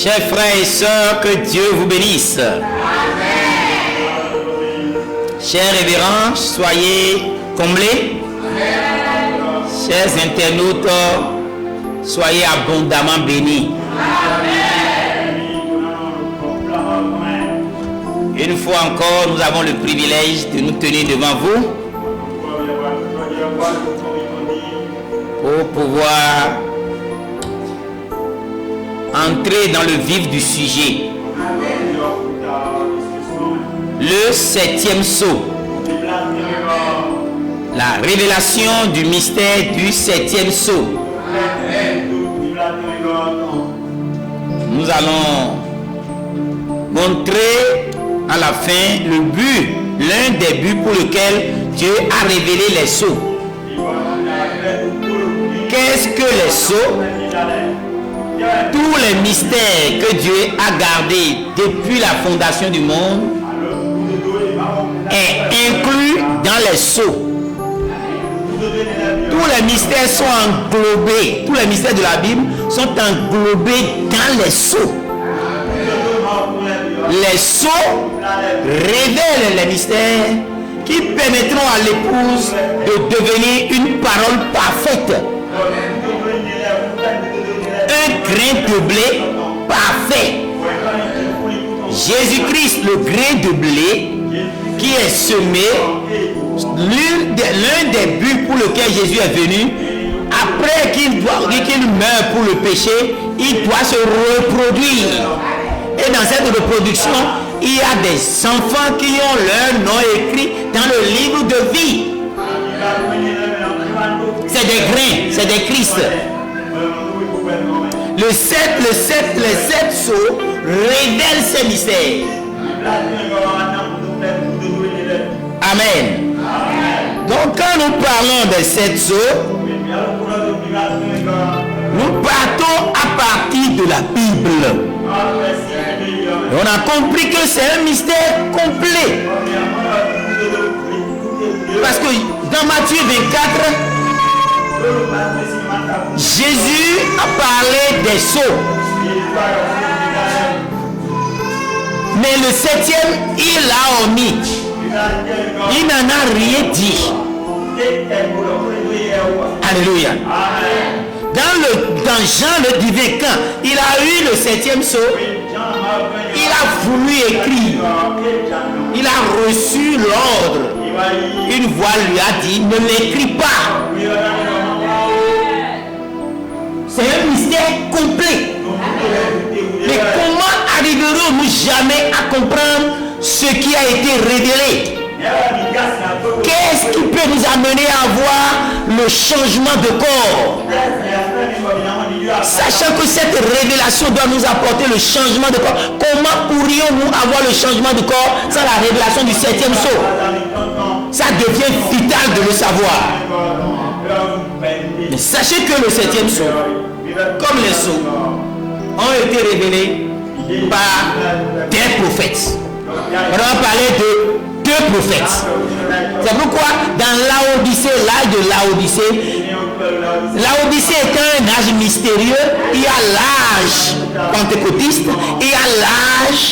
Chers frères et sœurs, que Dieu vous bénisse. Amen. Chers révérends, soyez comblés. Amen. Chers internautes, soyez abondamment bénis. Amen. Une fois encore, nous avons le privilège de nous tenir devant vous pour pouvoir entrer dans le vif du sujet. Le septième sceau. La révélation du mystère du septième sceau. Nous allons montrer à la fin le but, l'un des buts pour lequel Dieu a révélé les sceaux. Qu'est-ce que les sceaux? Tous les mystères que Dieu a gardés depuis la fondation du monde est inclus dans les sceaux. Tous les mystères sont englobés, tous les mystères de la Bible sont englobés dans les sceaux. Les sceaux révèlent les mystères qui permettront à l'épouse de devenir une parole parfaite. Un grain de blé parfait. Jésus-Christ, le grain de blé qui est semé, l'un des buts pour lequel Jésus est venu, après qu'il meurt pour le péché, il doit se reproduire. Et dans cette reproduction, il y a des enfants qui ont leur nom écrit dans le livre de vie. C'est des grains, c'est des Christ. Les sept sceaux révèlent ces mystères. Amen. Donc quand nous parlons des sept sceaux, nous partons à partir de la Bible. On a compris que c'est un mystère complet. Parce que dans Matthieu 24, Jésus a parlé des sceaux. Mais le septième, il l'a omis. Il n'en a rien dit. Alléluia. Dans Jean le divin, quand il a eu le septième sceau, il a voulu écrire. Il a reçu l'ordre. Une voix lui a dit, ne l'écris pas. C'est un mystère complet. Mais comment arriverons-nous jamais à comprendre ce qui a été révélé? Qu'est-ce qui peut nous amener à voir le changement de corps? Sachant que cette révélation doit nous apporter le changement de corps, comment pourrions-nous avoir le changement de corps sans la révélation du septième sceau? Ça devient vital de le savoir. Mais sachez que le septième sceau, comme les sceaux, ont été révélés par des prophètes. On va parler de deux prophètes. C'est pourquoi dans l'Odyssée, l'âge de l'Odyssée, l'Odyssée est un âge mystérieux. Il y a l'âge pentecôtiste, il y a l'âge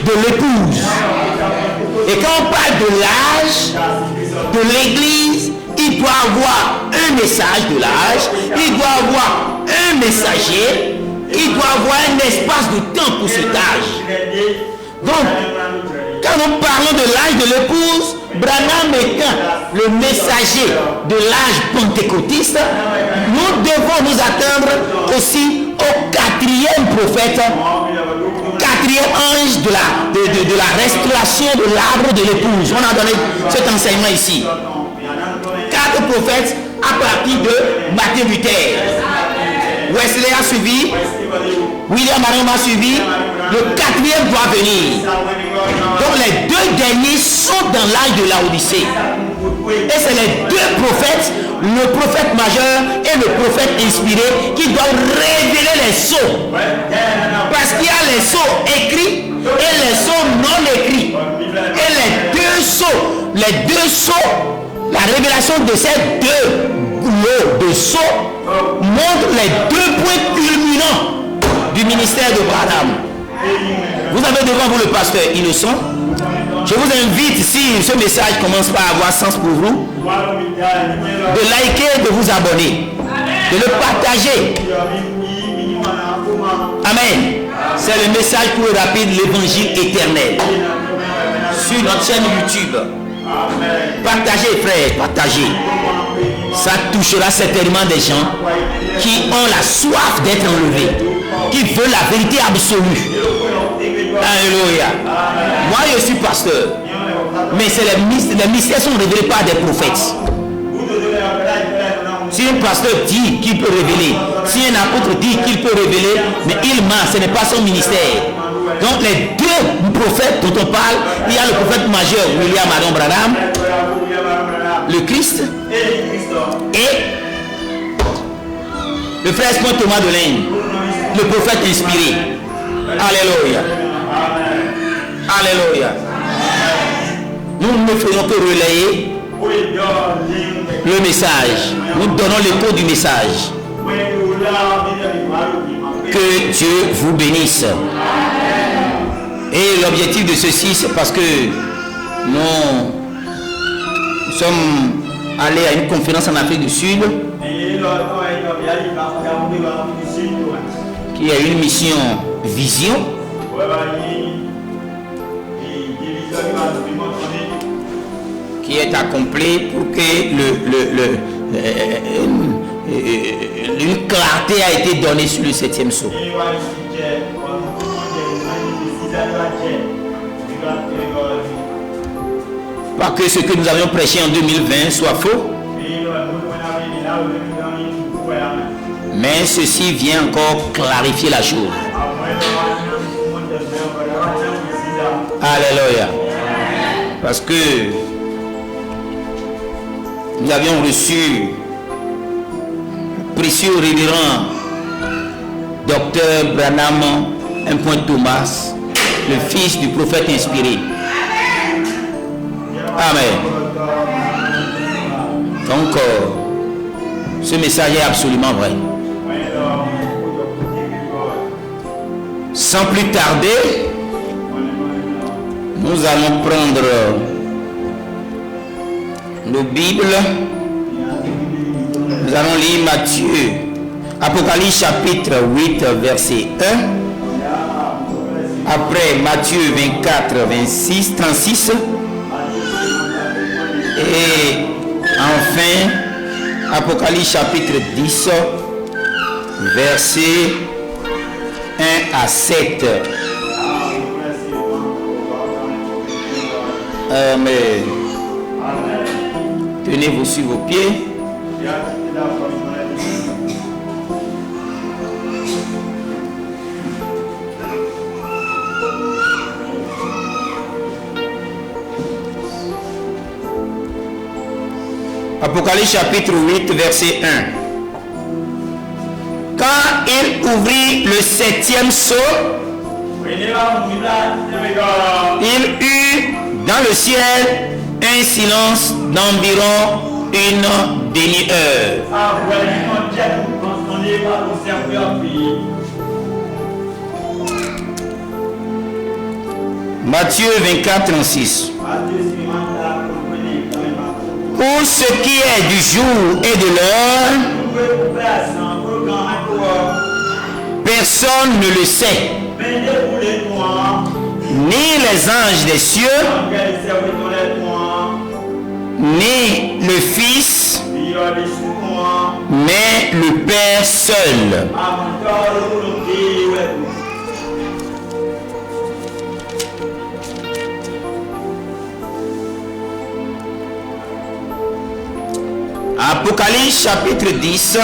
de l'épouse. Et quand on parle de l'âge de l'église, il doit avoir un message de l'âge, il doit avoir un messager, il doit avoir un espace de temps pour cet âge. Donc, quand nous parlons de l'âge de l'épouse, Branham étant le messager de l'âge pentecôtiste, nous devons nous attendre aussi au quatrième prophète, quatrième ange de la restauration de l'arbre de l'épouse. On a donné cet enseignement ici. 4 prophètes à partir de Martin Luther. Wesley a suivi, William Branham a suivi, le quatrième doit venir. Donc les deux derniers sont dans l'âge de l'Odyssée. Et c'est les deux prophètes, le prophète majeur et le prophète inspiré, qui doivent révéler les sceaux. Parce qu'il y a les sceaux écrits et les sceaux non écrits. Et les deux sceaux, la révélation de ces deux lots de sceaux montre les deux points culminants du ministère de Branham. Vous avez devant vous le pasteur innocent. Je vous invite, si ce message commence par avoir sens pour vous, de liker, de vous abonner, de le partager. Amen. C'est le message court et rapide, l'évangile éternel. Sur notre chaîne YouTube. Partagez, frère, partagez. Ça touchera certainement des gens qui ont la soif d'être enlevés, qui veulent la vérité absolue. Alléluia. Moi, je suis pasteur, mais les mystères sont révélés par des prophètes. Si un pasteur dit qu'il peut révéler, si un apôtre dit qu'il peut révéler, mais il ment, ce n'est pas son ministère. Donc les deux prophètes dont on parle, il y a le prophète majeur William Marion Branham, le Christ, et le frère Espoir Thomas de l'Inde, le prophète inspiré. Alléluia. Alléluia. Nous ne faisons que relayer le message. Nous donnons l'écho du message. Que Dieu vous bénisse. Et l'objectif de ceci, c'est parce que nous sommes allés à une conférence en Afrique du Sud qui a une mission vision. Qui est accompli pour que une clarté a été donnée sur le 7e sceau. Pas que ce que nous avions prêché en 2020 soit faux, mais ceci vient encore clarifier la chose. Alléluia. Parce que nous avions reçu le précieux révérend Dr Branham Thomas, le fils du prophète inspiré. Amen. Donc, ce message est absolument vrai. Sans plus tarder, nous allons prendre nos Bibles. Nous allons lire Matthieu, Apocalypse chapitre 8, verset 1. Après Matthieu 24, 26, 36. Et enfin, Apocalypse chapitre 10, verset 1 à 7. Amen. Tenez-vous sur vos pieds. Apocalypse chapitre 8, verset 1. Quand il ouvrit le 7e sceau, il eut dans le ciel un silence d'environ une demi-heure. Matthieu 24, 36. Pour ce qui est du jour et de l'heure, personne ne le sait, ni les anges des cieux, ni le Fils, mais le Père seul. Apocalypse chapitre 10,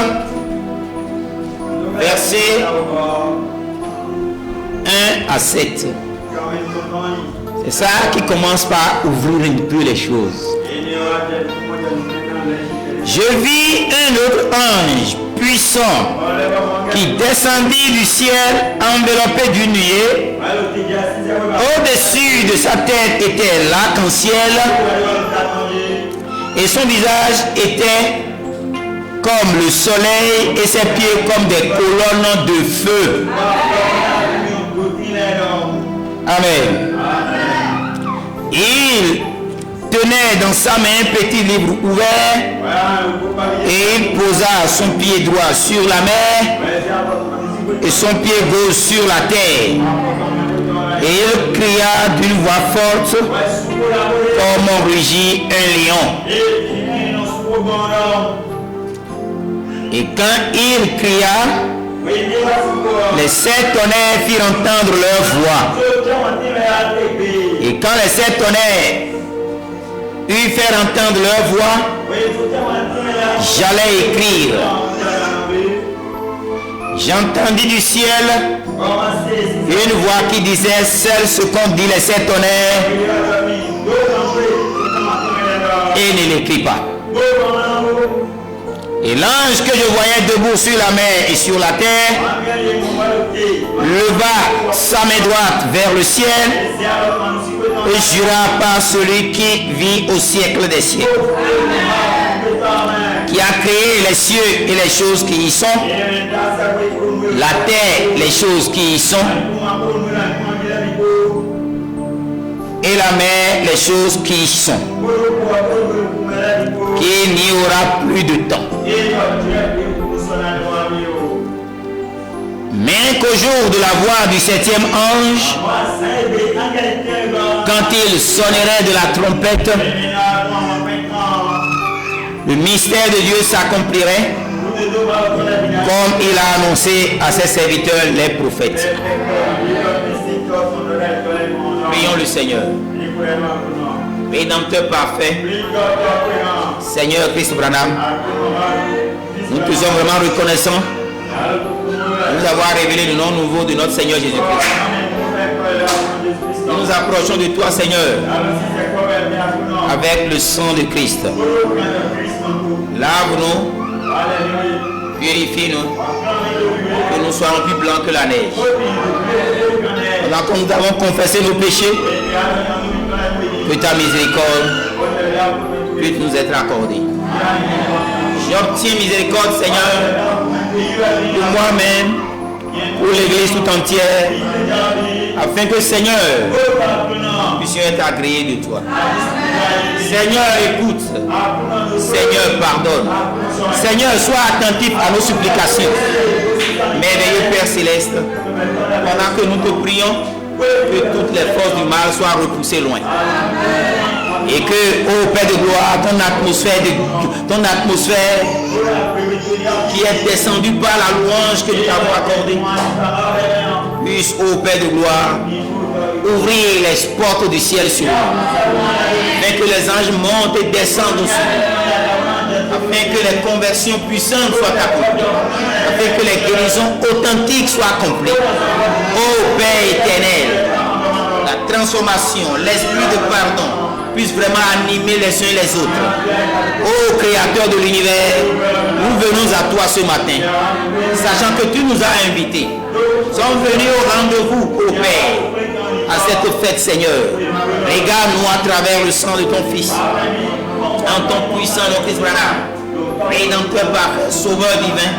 verset 1 à 7. C'est ça qui commence par ouvrir un peu les choses. Je vis un autre ange puissant qui descendit du ciel enveloppé d'une nuée. Au-dessus de sa tête était l'arc-en-ciel et son visage était comme le soleil et ses pieds comme des colonnes de feu. Amen. Il tenait dans sa main un petit livre ouvert et il posa son pied droit sur la mer et son pied gauche sur la terre. Et il cria d'une voix forte comme rugit un lion. Et quand il cria, les 7 tonnerres firent entendre leur voix. Et quand les 7 tonnerres eurent fait entendre leur voix, j'allais écrire. J'entendis du ciel une voix qui disait: seul ce qu'ont dit les 7 tonnerres, et ne l'écrit pas. Et l'ange que je voyais debout sur la mer et sur la terre leva sa main droite vers le ciel et jura par celui qui vit au siècle des siècles, qui a créé les cieux et les choses qui y sont, la terre, les choses qui y sont, et la mer, les choses qui y sont, qu'il n'y aura plus de temps. Mais qu'au jour de la voix du 7e ange, quand il sonnerait de la trompette, le mystère de Dieu s'accomplirait comme il a annoncé à ses serviteurs les prophètes. Prions le Seigneur. Rédempteur parfait, Seigneur Christ Branham, nous te sommes vraiment reconnaissants de nous avoir révélé le nom nouveau de notre Seigneur Jésus-Christ. Nous nous approchons de toi, Seigneur, avec le sang de Christ. Lave-nous, purifie-nous, que nous soyons plus blancs que la neige. Pendant que nous avons confessé nos péchés, que ta miséricorde puisse nous être accordée. J'obtiens miséricorde, Seigneur, pour moi-même, pour l'Église tout entière, afin que, Seigneur, nous puissions être agréés de toi. Seigneur, écoute. Seigneur, pardonne. Seigneur, sois attentif à nos supplications. Merveilleux Père Céleste, pendant que nous te prions, que toutes les forces du mal soient repoussées loin. Et que, ô Père de gloire, ton atmosphère qui est descendue par la louange que nous t'avons accordée, puisse, ô Père de gloire, ouvrir les portes du ciel sur nous, afin que les anges montent et descendent dessus, afin que les conversions puissantes soient accomplies, afin que les guérisons authentiques soient accomplies. Ô Père éternel, la transformation, l'esprit de pardon puisse vraiment animer les uns et les autres. Ô Créateur de l'univers, nous venons à toi ce matin, sachant que tu nous as invités. Nous sommes venus au rendez-vous, ô Père, à cette fête, Seigneur. Regarde-nous à travers le sang de ton Fils, en ton puissant nom, Christ Branham, Rédempteur parfait, Sauveur divin,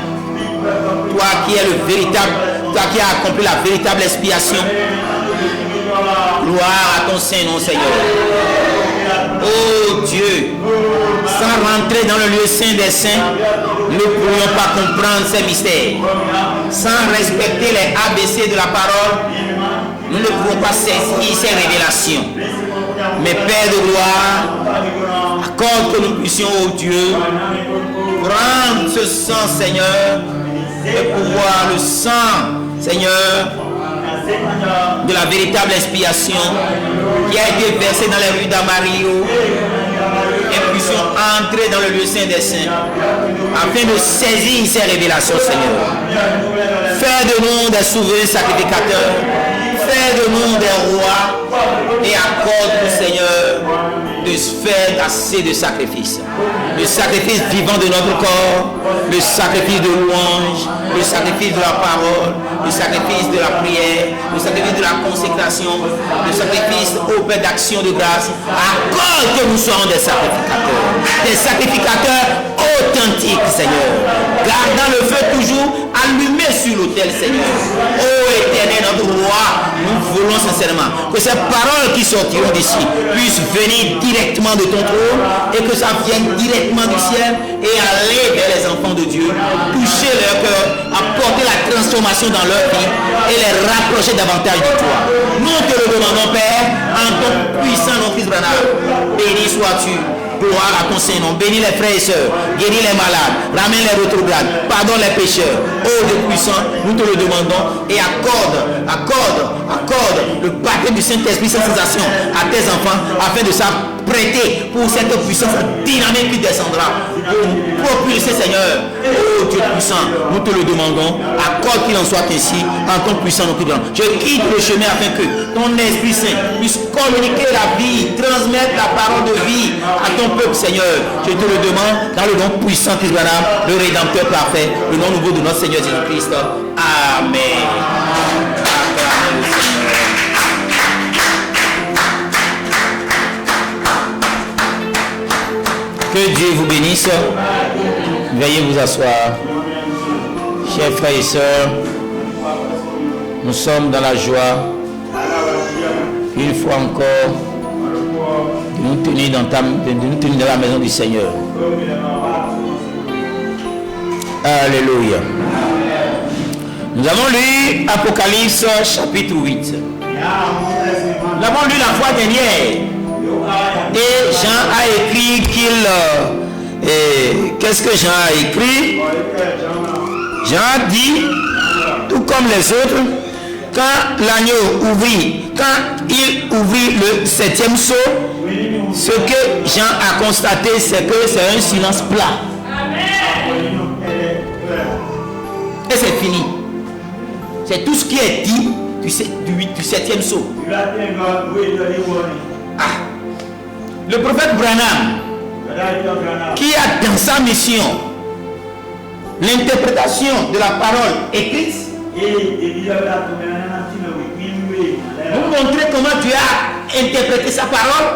toi qui es le véritable, toi qui as accompli la véritable expiation. Gloire à ton Saint-Nom, Seigneur. Oh Dieu, sans rentrer dans le lieu saint des saints, nous ne pourrions pas comprendre ces mystères. Sans respecter les ABC de la parole, nous ne pouvons pas saisir ces révélations. Mais Père de gloire, accorde que nous puissions, oh Dieu, prendre ce sang, Seigneur, et pouvoir le sang, Seigneur, de la véritable expiation qui a été versée dans les rues d'Amarillo, et puissions entrer dans le lieu saint des saints afin de saisir ces révélations, Seigneur. Fais de nous des souverains sacrificateurs, fais de nous des rois, et accorde-nous, Seigneur, de faire assez de sacrifices. Le sacrifice vivant de notre corps, le sacrifice de louange, le sacrifice de la parole, le sacrifice de la prière, le sacrifice de la consécration, le sacrifice au Père d'action de grâce. Accorde que nous soyons des sacrificateurs authentique, Seigneur. Gardant le feu toujours allumé sur l'autel, Seigneur. Ô Éternel, notre roi, nous voulons sincèrement que ces paroles qui sortiront d'ici puissent venir directement de ton trône et que ça vienne directement du ciel et aller vers les enfants de Dieu, toucher leur cœur, apporter la transformation dans leur vie et les rapprocher davantage de toi. Nous te le demandons, Père, en ton puissant nom, Christ Branham. Béni sois-tu. Gloire à ton Saint-Nom. Bénis les frères et sœurs. Guéris les malades. Ramène les rétrogrades. Pardonne les pécheurs. Ô Dieu puissant, nous te le demandons. Et accorde le baptême du Saint-Esprit sans cessation à tes enfants afin de s'apprêter pour cette puissance dynamique qui descendra. Pour nous propulser, Seigneur. Ô Dieu puissant, nous te le demandons. Accorde qu'il en soit ainsi en ton puissant nom. Je quitte le chemin afin que ton Esprit Saint puisse communiquer la vie, transmettre la parole de vie à ton peuple, Seigneur. Je te le demande dans le nom puissant Christ Branham, le Rédempteur parfait, le nom nouveau de notre Seigneur Jésus-Christ. Amen. Que Dieu vous bénisse. Veuillez vous asseoir. Chers frères et sœurs, nous sommes dans la joie, une fois encore, de nous tenir dans la maison du Seigneur. Alléluia. Nous avons lu Apocalypse chapitre 8. Nous l'avons lu la fois dernière. Et Jean a écrit qu'est-ce que Jean a écrit? Jean a dit, tout comme les autres, quand l'agneau ouvrit, quand il ouvrit le 7e sceau, ce que Jean a constaté, c'est que c'est un silence plat. Et c'est fini. C'est tout ce qui est dit du 7e sceau. Le prophète Branham, qui a dans sa mission l'interprétation de la parole écrite, vous montrer comment Dieu a interprété sa parole,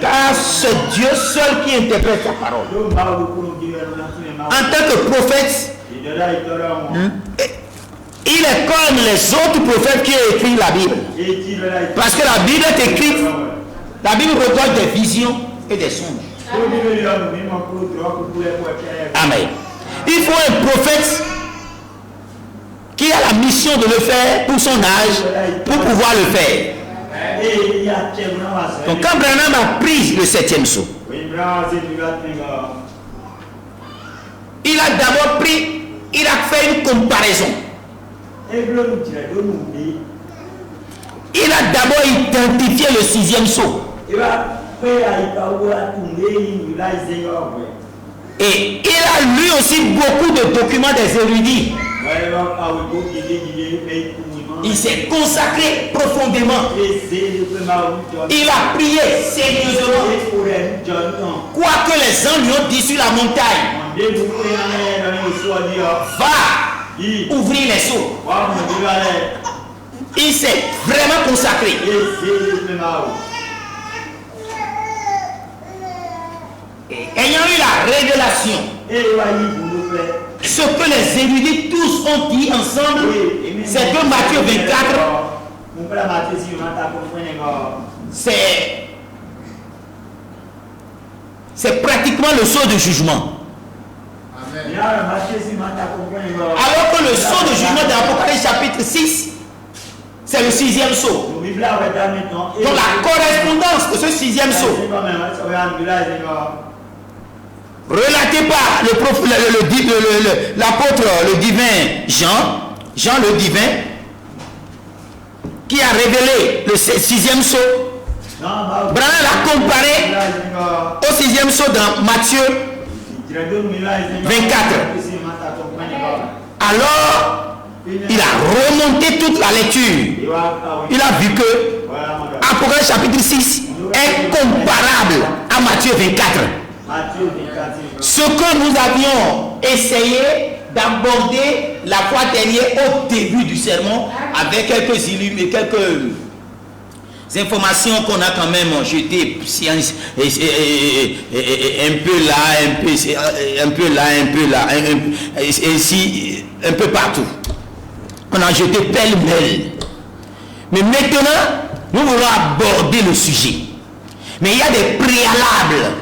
car c'est Dieu seul qui interprète sa parole. En tant que prophète, il est comme les autres prophètes qui ont écrit la Bible. Parce que la Bible est écrite, la Bible recueille des visions et des songes. Amen. Il faut un prophète qui a la mission de le faire pour son âge, pour pouvoir le faire. Donc quand Branham a pris le 7e sceau, il a d'abord pris, il a fait une comparaison. Il a d'abord identifié le 6e sceau. Et il a lu aussi beaucoup de documents des érudits. Il s'est consacré profondément. Il a prié sérieusement. Quoi que les gens lui ont dit sur la montagne, va ouvrir les sceaux. Il s'est vraiment consacré. Ayant eu la révélation, ce que les érudits tous ont dit ensemble, c'est que Matthieu 24, c'est pratiquement le sceau de jugement. Alors que le sceau de jugement de l'Apocalypse chapitre 6, c'est le 6e sceau. Donc la correspondance de ce 6e sceau, relaté par l'apôtre, le divin Jean le divin, qui a révélé le 6e sceau, Branham l'a comparé au 6e sceau dans Matthieu 24. Alors, il a remonté toute la lecture. Il a vu que Apocalypse chapitre 6 est comparable à Matthieu 24. Ce que nous avions essayé d'aborder la fois dernière au début du sermon avec quelques informations qu'on a quand même jetées un peu là, un peu partout. On a jeté pêle-mêle. Mais maintenant, nous voulons aborder le sujet. Mais il y a des préalables.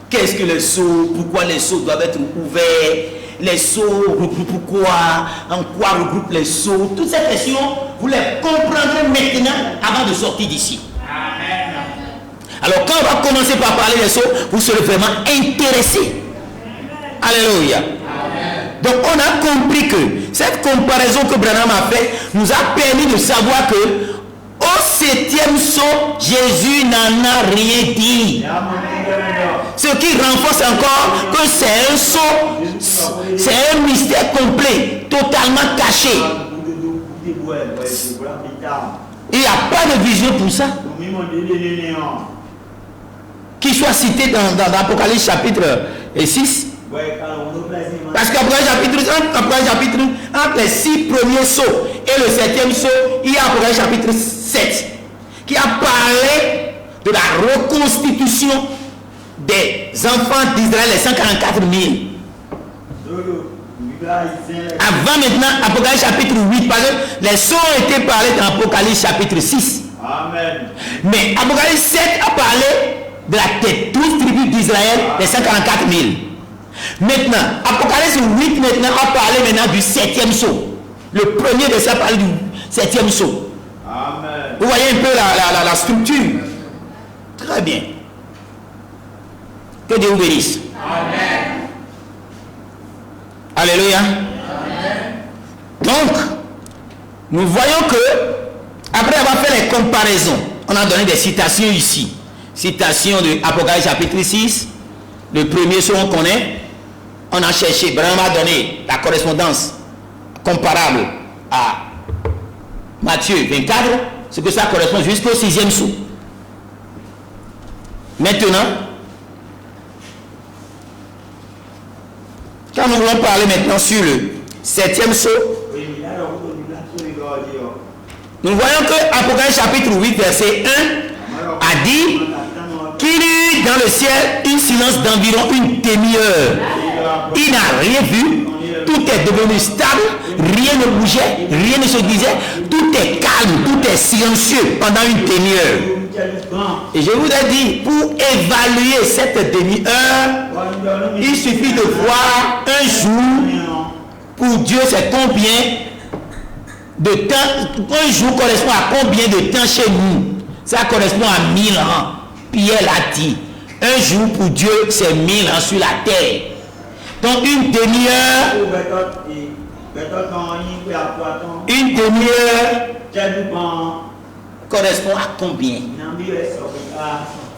Qu'est-ce que les sceaux? Pourquoi les sceaux doivent être ouverts? Les sceaux regroupent pourquoi? En quoi regroupent les sceaux? Toutes ces questions, vous les comprendrez maintenant avant de sortir d'ici. Alors quand on va commencer par parler des sceaux, vous serez vraiment intéressés. Alléluia. Donc on a compris que cette comparaison que Branham a faite nous a permis de savoir que au 7e sceau, Jésus n'en a rien dit. Ce qui renforce encore que c'est un sceau, c'est un mystère complet, totalement caché. Il n'y a pas de vision pour ça. Qui soit cité dans l'Apocalypse chapitre 6. Parce qu'Apocalypse chapitre 1, entre les 6 premiers sceaux et le 7e sceau, il y a Apocalypse chapitre 7 qui a parlé de la reconstitution des enfants d'Israël, les 144 000. Avant maintenant, Apocalypse chapitre 8, parce que les sceaux ont été parlés dans Apocalypse chapitre 6. Amen. Mais Apocalypse 7 a parlé de la tête, 12 tribus d'Israël, les 144 000. Maintenant, Apocalypse 8 maintenant a parlé maintenant du 7e sceau. Le premier de ça parle du 7e sceau. Amen. Vous voyez un peu la structure. Très bien. Que Dieu vous bénisse. Amen. Alléluia. Amen. Donc, nous voyons que, après avoir fait les comparaisons, on a donné des citations ici. Citation de Apocalypse chapitre 6. Le premier sceau on connaît. On a cherché, Branham a donné la correspondance comparable à Matthieu 24, ce que ça correspond jusqu'au 6e sceau. Maintenant, quand nous voulons parler maintenant sur le 7e sceau, nous voyons que Apocalypse chapitre 8, verset 1 a dit qu'il y eut dans le ciel une silence d'environ une demi-heure. Il n'a rien vu, tout est devenu stable, rien ne bougeait, rien ne se disait, tout est calme, tout est silencieux pendant une demi-heure. Et je vous ai dit, pour évaluer cette demi-heure, il suffit de voir un jour. Pour Dieu, c'est combien de temps? Un jour correspond à combien de temps chez nous? Ça correspond à 1000 ans. Pierre l'a dit. Un jour pour Dieu, c'est 1000 ans sur la terre. Donc une demi-heure. Une demi-heure correspond à combien?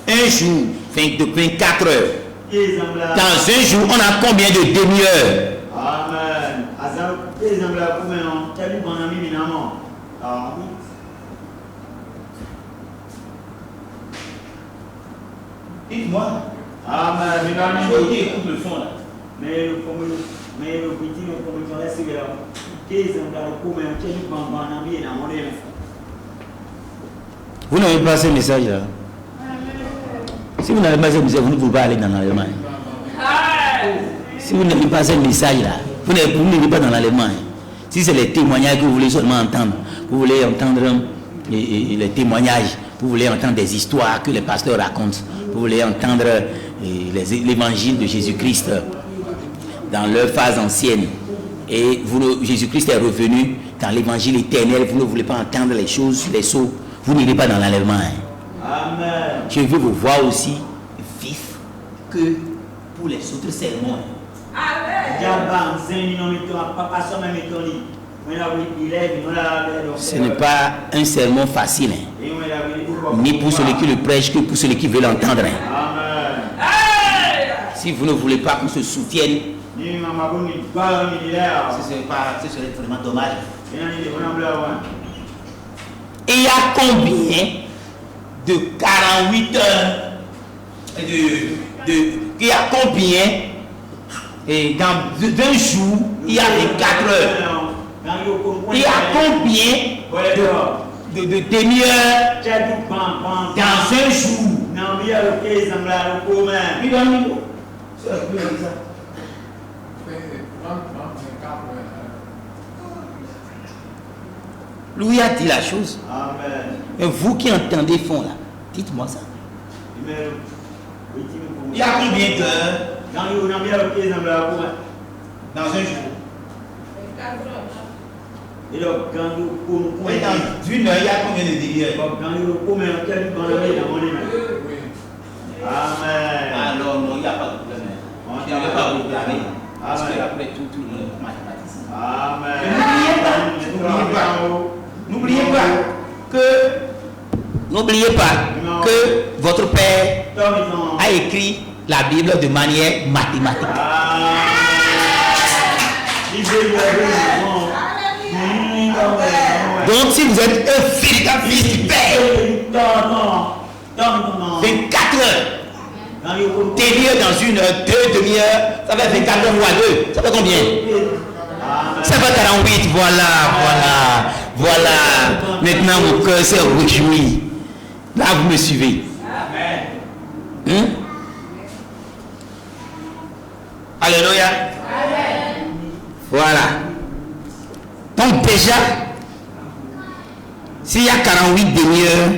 Un jour, 24 heures. Dans un jour, on a combien de demi-heures? Amen. Dites-moi. Amen. Je écoute le fond là. Vous n'avez pas ce message là. Si vous n'avez pas ce message, vous ne pouvez pas aller dans l'Allemagne. Si vous n'avez pas ce message là, vous n'allez pas dans l'Allemagne. Si c'est les témoignages que vous voulez seulement entendre, vous voulez entendre les témoignages, vous voulez entendre des histoires que les pasteurs racontent, vous voulez entendre l'évangile de Jésus-Christ dans leur phase ancienne. Et Jésus-Christ est revenu dans l'évangile éternel, vous ne voulez pas entendre les choses sur les sceaux, vous n'irez pas dans l'Allemagne. Amen. Je veux vous voir aussi vif que pour les autres sermons. Ce n'est pas un sermon facile, ni pour celui qui le prêche que pour celui qui veut l'entendre. Si vous ne voulez pas qu'on se soutienne, ce serait vraiment dommage. Et il y a combien de 48 heures il y a combien d'un jour il y a 24 heures. Il y a combien demi-heure, dans un jour. Louis a dit la chose. Amen. Mais vous qui entendez fond là, dites-moi ça. Il y a combien d'heures dans un jour? Et donc, quand nous dans une heure, il y a combien de demi-heures? Amen. Alors, non, il n'y a pas de problème. Il n'y a pas de problème. Parce qu'après tout le monde est mathématicien. Amen. N'oubliez pas que votre père a écrit la Bible de manière mathématique. Donc si vous êtes un véritable fils du Père, 24 heures, demi-heure dans une heure, 2 demi-heures, ça fait 24 heures fois 2, ça fait combien? Ça fait 48, voilà. Maintenant mon cœur s'est réjoui. Là vous me suivez. Alléluia. Voilà. Donc déjà, s'il y a 48 demi-heures,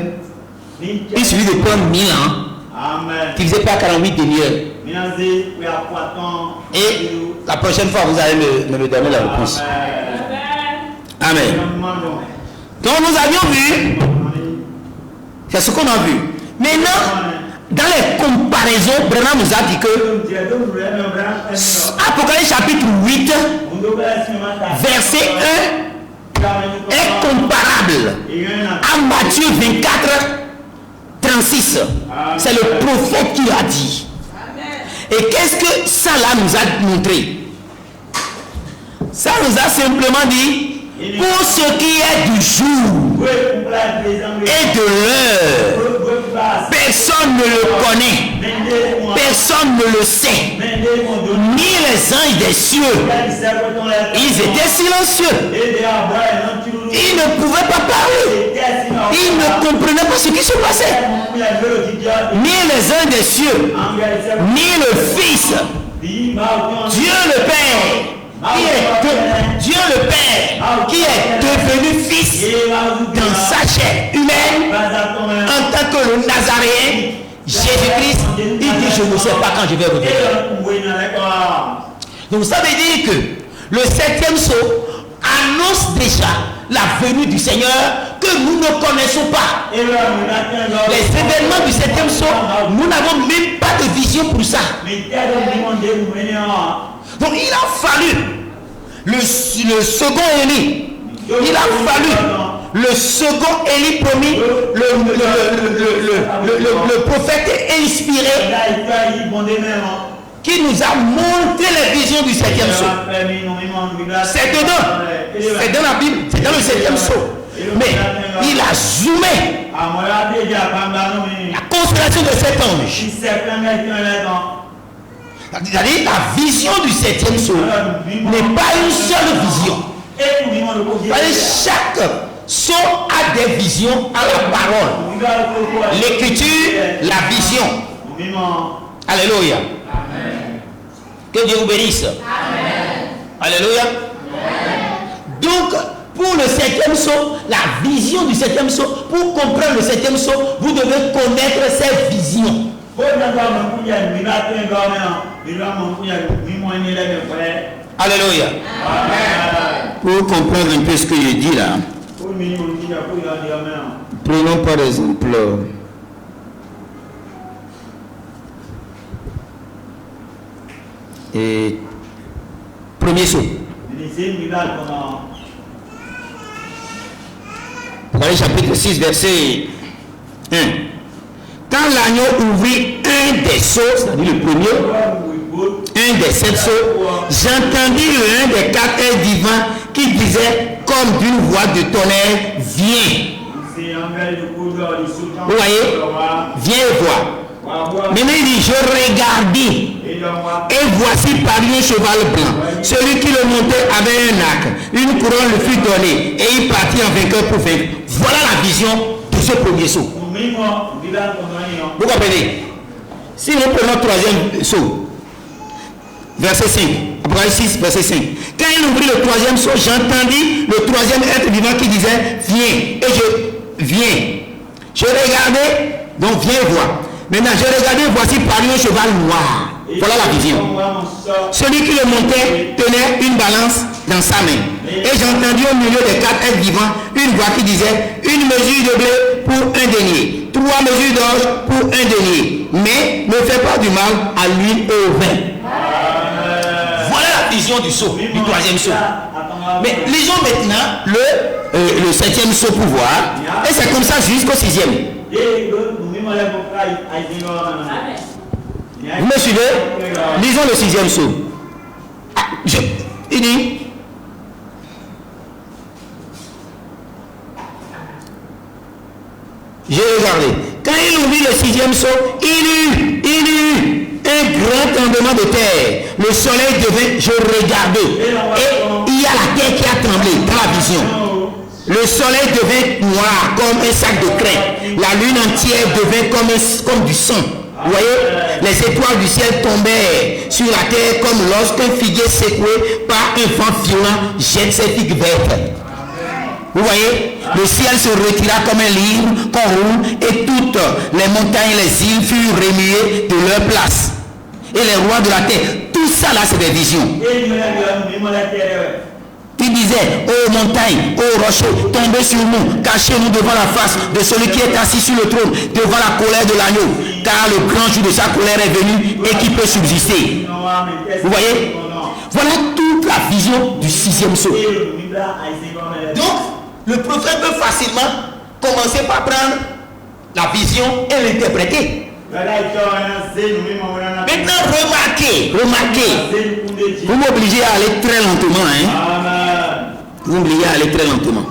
il suffit de prendre 1000 ans, divisé par 48 demi-heures. Et la prochaine fois, vous allez me donner la réponse. Amen. Donc nous avions vu, c'est ce qu'on a vu. Maintenant, dans les comparaisons, Branham nous a dit que Apocalypse chapitre 8, verset 1 est comparable à Matthieu 24, 36. C'est le prophète qui l'a dit. Et qu'est-ce que ça là nous a montré? Ça nous a simplement dit, pour ce qui est du jour et de l'heure, personne ne le connaît, personne ne le sait, ni les anges des cieux. Ils étaient silencieux, ils ne pouvaient pas parler, ils ne comprenaient pas ce qui se passait, ni les anges des cieux, ni le Fils, Dieu le Père. Dieu le Père qui est devenu fils dans sa chair humaine en tant que le Nazaréen, Jésus-Christ, il dit je ne sais pas quand je vais revenir. Donc ça veut dire que le 7e sceau annonce déjà la venue du Seigneur que nous ne connaissons pas. Les événements du 7e sceau, nous n'avons même pas de vision pour ça. Donc il a fallu le second Élie. Il a fallu le second Élie promis, le prophète inspiré qui nous a montré les visions du 7e sceau. C'est dedans. C'est dans la Bible. C'est dans le 7e sceau. Mais il a zoomé la constellation de cet ange. C'est-à-dire la vision du 7e sceau n'est pas une seule vision. Chaque sceau a des visions à la parole. L'écriture, la vision. Alléluia. Que Dieu vous bénisse. Alléluia. Donc, pour le 7e sceau, la vision du 7e sceau, pour comprendre le 7e sceau, vous devez connaître ces visions. Alléluia. Pour comprendre un peu ce que je dis là, prenons par exemple premier sceau. Apocalypse chapitre 6 verset 1. Quand l'agneau ouvrit un des sceaux, c'est-à-dire le premier, un des 7 sceaux, j'entendis l'un des 4 êtres divins qui disait comme d'une voix de tonnerre, viens. Vous voyez, viens et vois. Maintenant il dit, je regardais et voici parmi un cheval blanc. Celui qui le montait avait un arc. Une couronne le fut donnée et il partit en vainqueur pour vaincre. Voilà la vision de ce premier saut. Vous comprenez? Si nous prenons le troisième saut, verset 5, Apocalypse 6, verset 5. Quand il ouvrit le troisième saut, j'entendis le troisième être vivant qui disait, viens. Et je viens. Je regardais, donc viens voir. Maintenant, je regardais, voici parmi un cheval noir. Voilà la vision. Celui qui le montait tenait une balance dans sa main. Et j'entendis au milieu des quatre êtres vivants une voix qui disait, une mesure de blé pour un denier, 3 mesures d'orge pour un denier. Mais ne fais pas du mal à l'huile et au vin. Voilà la vision du saut, du troisième saut. Mais lisons maintenant le septième saut pour voir. Et c'est comme ça jusqu'au sixième. Vous me suivez? Lisons le sixième saut. Il dit, j'ai regardé. Quand il ouvrit le sixième saut, il eut un grand tremblement de terre. Le soleil devint, je regardais. Et il y a la terre qui a tremblé dans la vision. Le soleil devint noir comme un sac de crin. La lune entière devint comme du sang. Vous voyez, les étoiles du ciel tombaient sur la terre comme lorsqu'un figuier secoué par un vent violent jette ses figues vertes. Vous voyez, le ciel se retira comme un livre qu'on roule et toutes les montagnes et les îles furent remuées de leur place. Et les rois de la terre, tout ça là c'est des visions. Il disait, ô montagne, ô rocher, tombez sur nous, cachez-nous devant la face de celui qui est assis sur le trône, devant la colère de l'agneau, car le grand jour de sa colère est venu et qui peut subsister. Vous voyez? Voilà toute la vision du sixième saut. Donc, le prophète peut facilement commencer par prendre la vision et l'interpréter. Maintenant, remarquez, vous m'obligez à aller très lentement. Vous m'obligez à aller très lentement.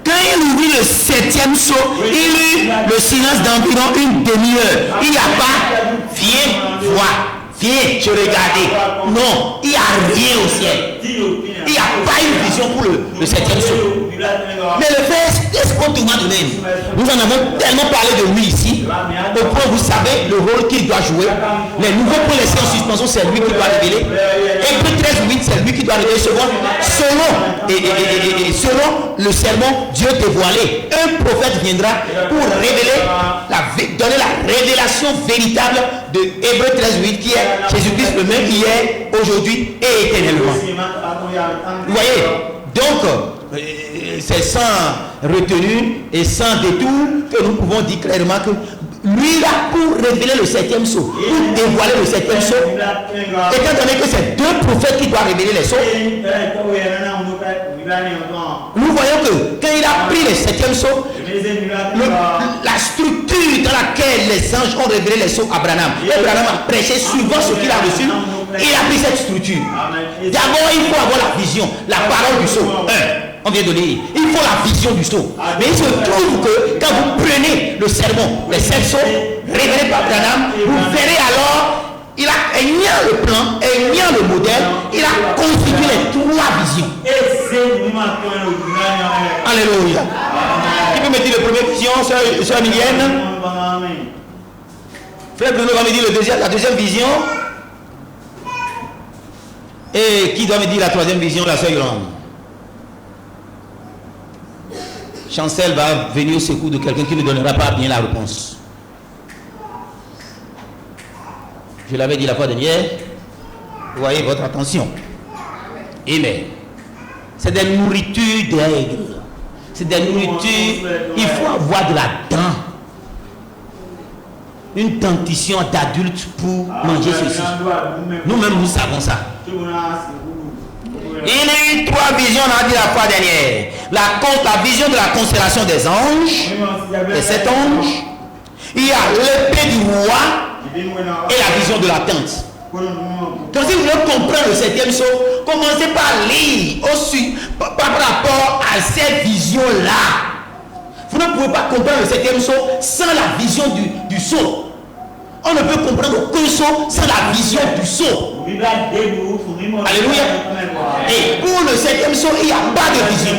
Quand il ouvrit le septième saut, il eut le silence d'environ une demi-heure. Il n'y a pas, viens voir, viens, je regardais. Non, il n'y a rien au ciel. Il n'y a pas une vision pour le septième saut. Mais le fait spontanément de même, nous en avons tellement parlé de lui ici, au point où vous savez le rôle qu'il doit jouer. Les nouveaux pour laisser en suspension, c'est lui qui doit révéler. Hébreux 13:8, c'est lui qui doit révéler selon le serment Dieu dévoilé. Un prophète viendra pour révéler, donner la révélation véritable de Hébreux 13:8 qui est Jésus-Christ le même hier, aujourd'hui et éternellement. Vous voyez, donc c'est sans retenue et sans détour que nous pouvons dire clairement que lui là pour révéler le septième saut, pour dévoiler le septième saut, étant donné que c'est deux prophètes qui doivent révéler les sauts, nous voyons que quand il a pris le septième saut, la structure dans laquelle les anges ont révélé les sauts à Branham, et Branham a prêché suivant ce qu'il a reçu, il a pris cette structure. D'abord il faut avoir la vision, la parole du saut. On vient de lire. Il faut la vision du saut. Mais il se trouve que quand vous prenez le sermon, les 7 sauts révélés par Branham, vous verrez alors, il a ayant le plan, ayant le modèle, il a constitué les 3 visions. Alléluia. Qui peut me dire la première vision, sœur Milienne? Frère Bruno va me dire la deuxième vision. Et qui doit me dire la troisième vision, la sœur Grande? Chancel va venir au secours de quelqu'un qui ne donnera pas bien la réponse. Je l'avais dit la fois dernière. Vous voyez votre attention. Amen. C'est des nourritures d'aigles. C'est des nourritures. Il faut avoir de la dent. Une dentition d'adulte pour manger ceci. Nous-mêmes, nous savons ça. Il y a eu 3 visions, on a dit la fois dernière. La vision de la constellation des anges, des 7 anges. Il y a l'épée du roi et la vision de la tente. Donc si vous voulez comprendre le 7e saut, commencez par lire par rapport à cette vision-là. Vous ne pouvez pas comprendre le 7e saut sans la vision du saut. On ne peut comprendre aucun saut sans la vision du saut. Alléluia. Et pour le 7e saut, il n'y a pas de vision.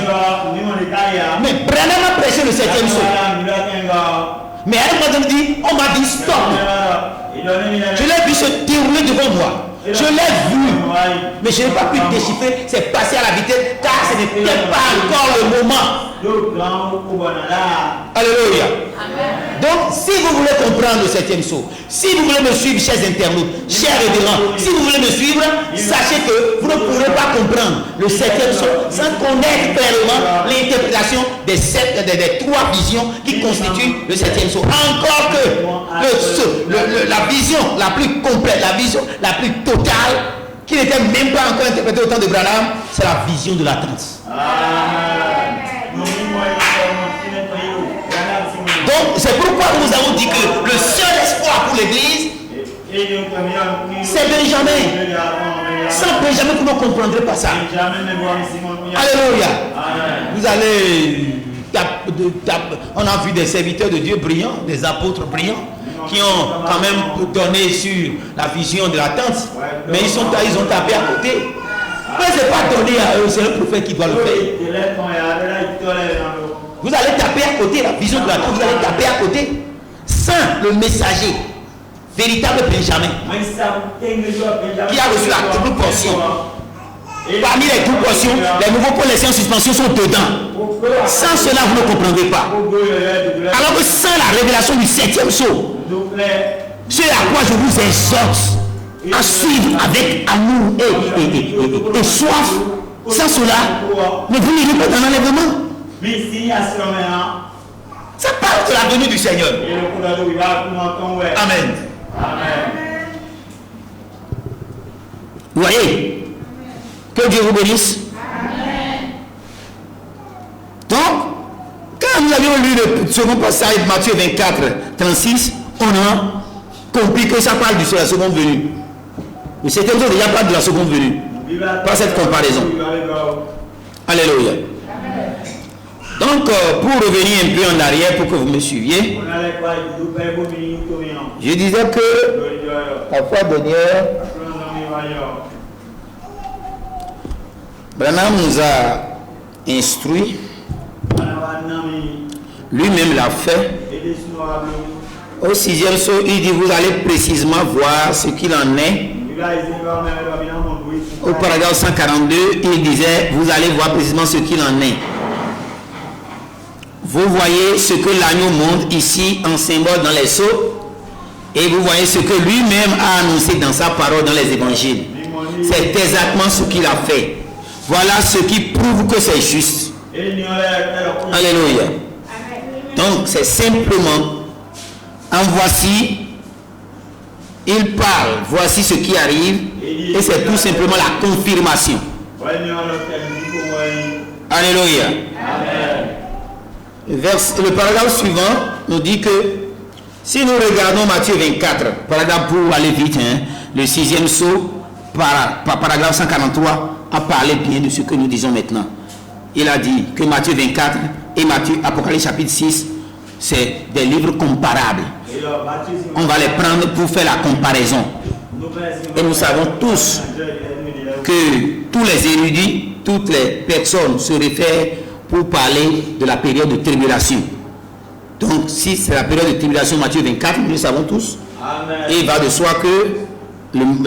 Mais Branham a prêché le 7e saut. Mais à un moment donné, on m'a dit stop. Je l'ai vu se dérouler devant moi. Je l'ai vu. Mais je n'ai pas pu déchiffrer. C'est passé à la vitesse car ce n'était pas encore le moment. Alléluia. Donc, si vous voulez comprendre le 7e saut, si vous voulez me suivre, chers internautes, chers révérends, si vous voulez me suivre, sachez que vous ne pourrez pas comprendre le 7e saut sans connaître clairement l'interprétation des 3 visions qui constituent le 7e saut. Encore que la vision la plus complète, la vision la plus totale, qui n'était même pas encore interprétée au temps de Branham, c'est la vision de l'attente. Donc, c'est pourquoi nous avons dit que le seul espoir pour l'Église, c'est Benjamin. Sans Benjamin, vous ne comprendrez pas ça. Alléluia. Vous allez... On a vu des serviteurs de Dieu brillants, des apôtres brillants, qui ont quand même donné sur la vision de l'attente. Mais ils ont tapé à côté. Mais ce n'est pas donné à eux, c'est le prophète qui doit le faire. Vous allez taper à côté la vision de l'attente, vous allez taper à côté sans le messager, véritable Benjamin, qui a reçu la double portion. Parmi les doubles portions, les nouveaux points laissés en suspension sont dedans. Sans cela, vous ne comprendrez pas. Alors que sans la révélation du 7e saut, ce à quoi je vous exhorte à suivre avec amour et soif, sans cela, ne vous n'irez pas dans l'enlèvement. Ça parle de la venue du Seigneur. Amen. Vous voyez? Que Dieu vous bénisse. Amen. Donc, quand nous avions lu le second passage de Matthieu 24, 36, on a compris que ça parle de la seconde venue. Le 7e jour déjà parle de la seconde venue. Pas cette comparaison. Alléluia. Donc, pour revenir un peu en arrière, pour que vous me suiviez, je disais que la fois dernière, Branham nous a instruit, lui-même l'a fait. Au 6e saut, il dit, vous allez précisément voir ce qu'il en est. Au paragraphe 142, il disait, vous allez voir précisément ce qu'il en est. Vous voyez ce que l'agneau montre ici en symbole dans les sceaux, et vous voyez ce que lui-même a annoncé dans sa parole dans les évangiles. C'est exactement ce qu'il a fait. Voilà ce qui prouve que c'est juste. Alléluia. Donc c'est simplement, en voici, il parle, voici ce qui arrive, et c'est tout simplement la confirmation. Alléluia. Le paragraphe suivant nous dit que si nous regardons Matthieu 24, paragraphe pour aller vite, le 6e saut, paragraphe 143, a parlé bien de ce que nous disons maintenant. Il a dit que Matthieu 24 et Apocalypse chapitre 6, c'est des livres comparables. On va les prendre pour faire la comparaison. Et nous savons tous que tous les érudits, toutes les personnes se réfèrent pour parler de la période de tribulation. Donc, si c'est la période de tribulation, Matthieu 24, nous le savons tous. Et il va de soi que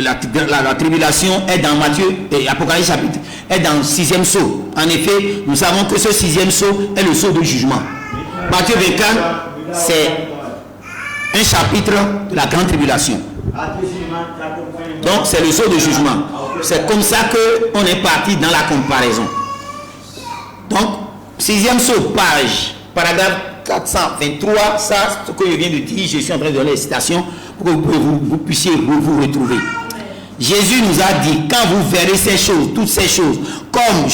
la tribulation est dans Matthieu et Apocalypse chapitre, est dans le 6e saut. En effet, nous savons que ce 6e saut est le saut de jugement. Matthieu 24, c'est un chapitre de la grande tribulation. Donc, c'est le saut de jugement. C'est comme ça qu'on est parti dans la comparaison. Donc, 6e saut, paragraphe 423, ça, ce que je viens de dire, je suis en train de donner les citations pour que vous puissiez vous retrouver. Jésus nous a dit, quand vous verrez ces choses, toutes ces choses, comme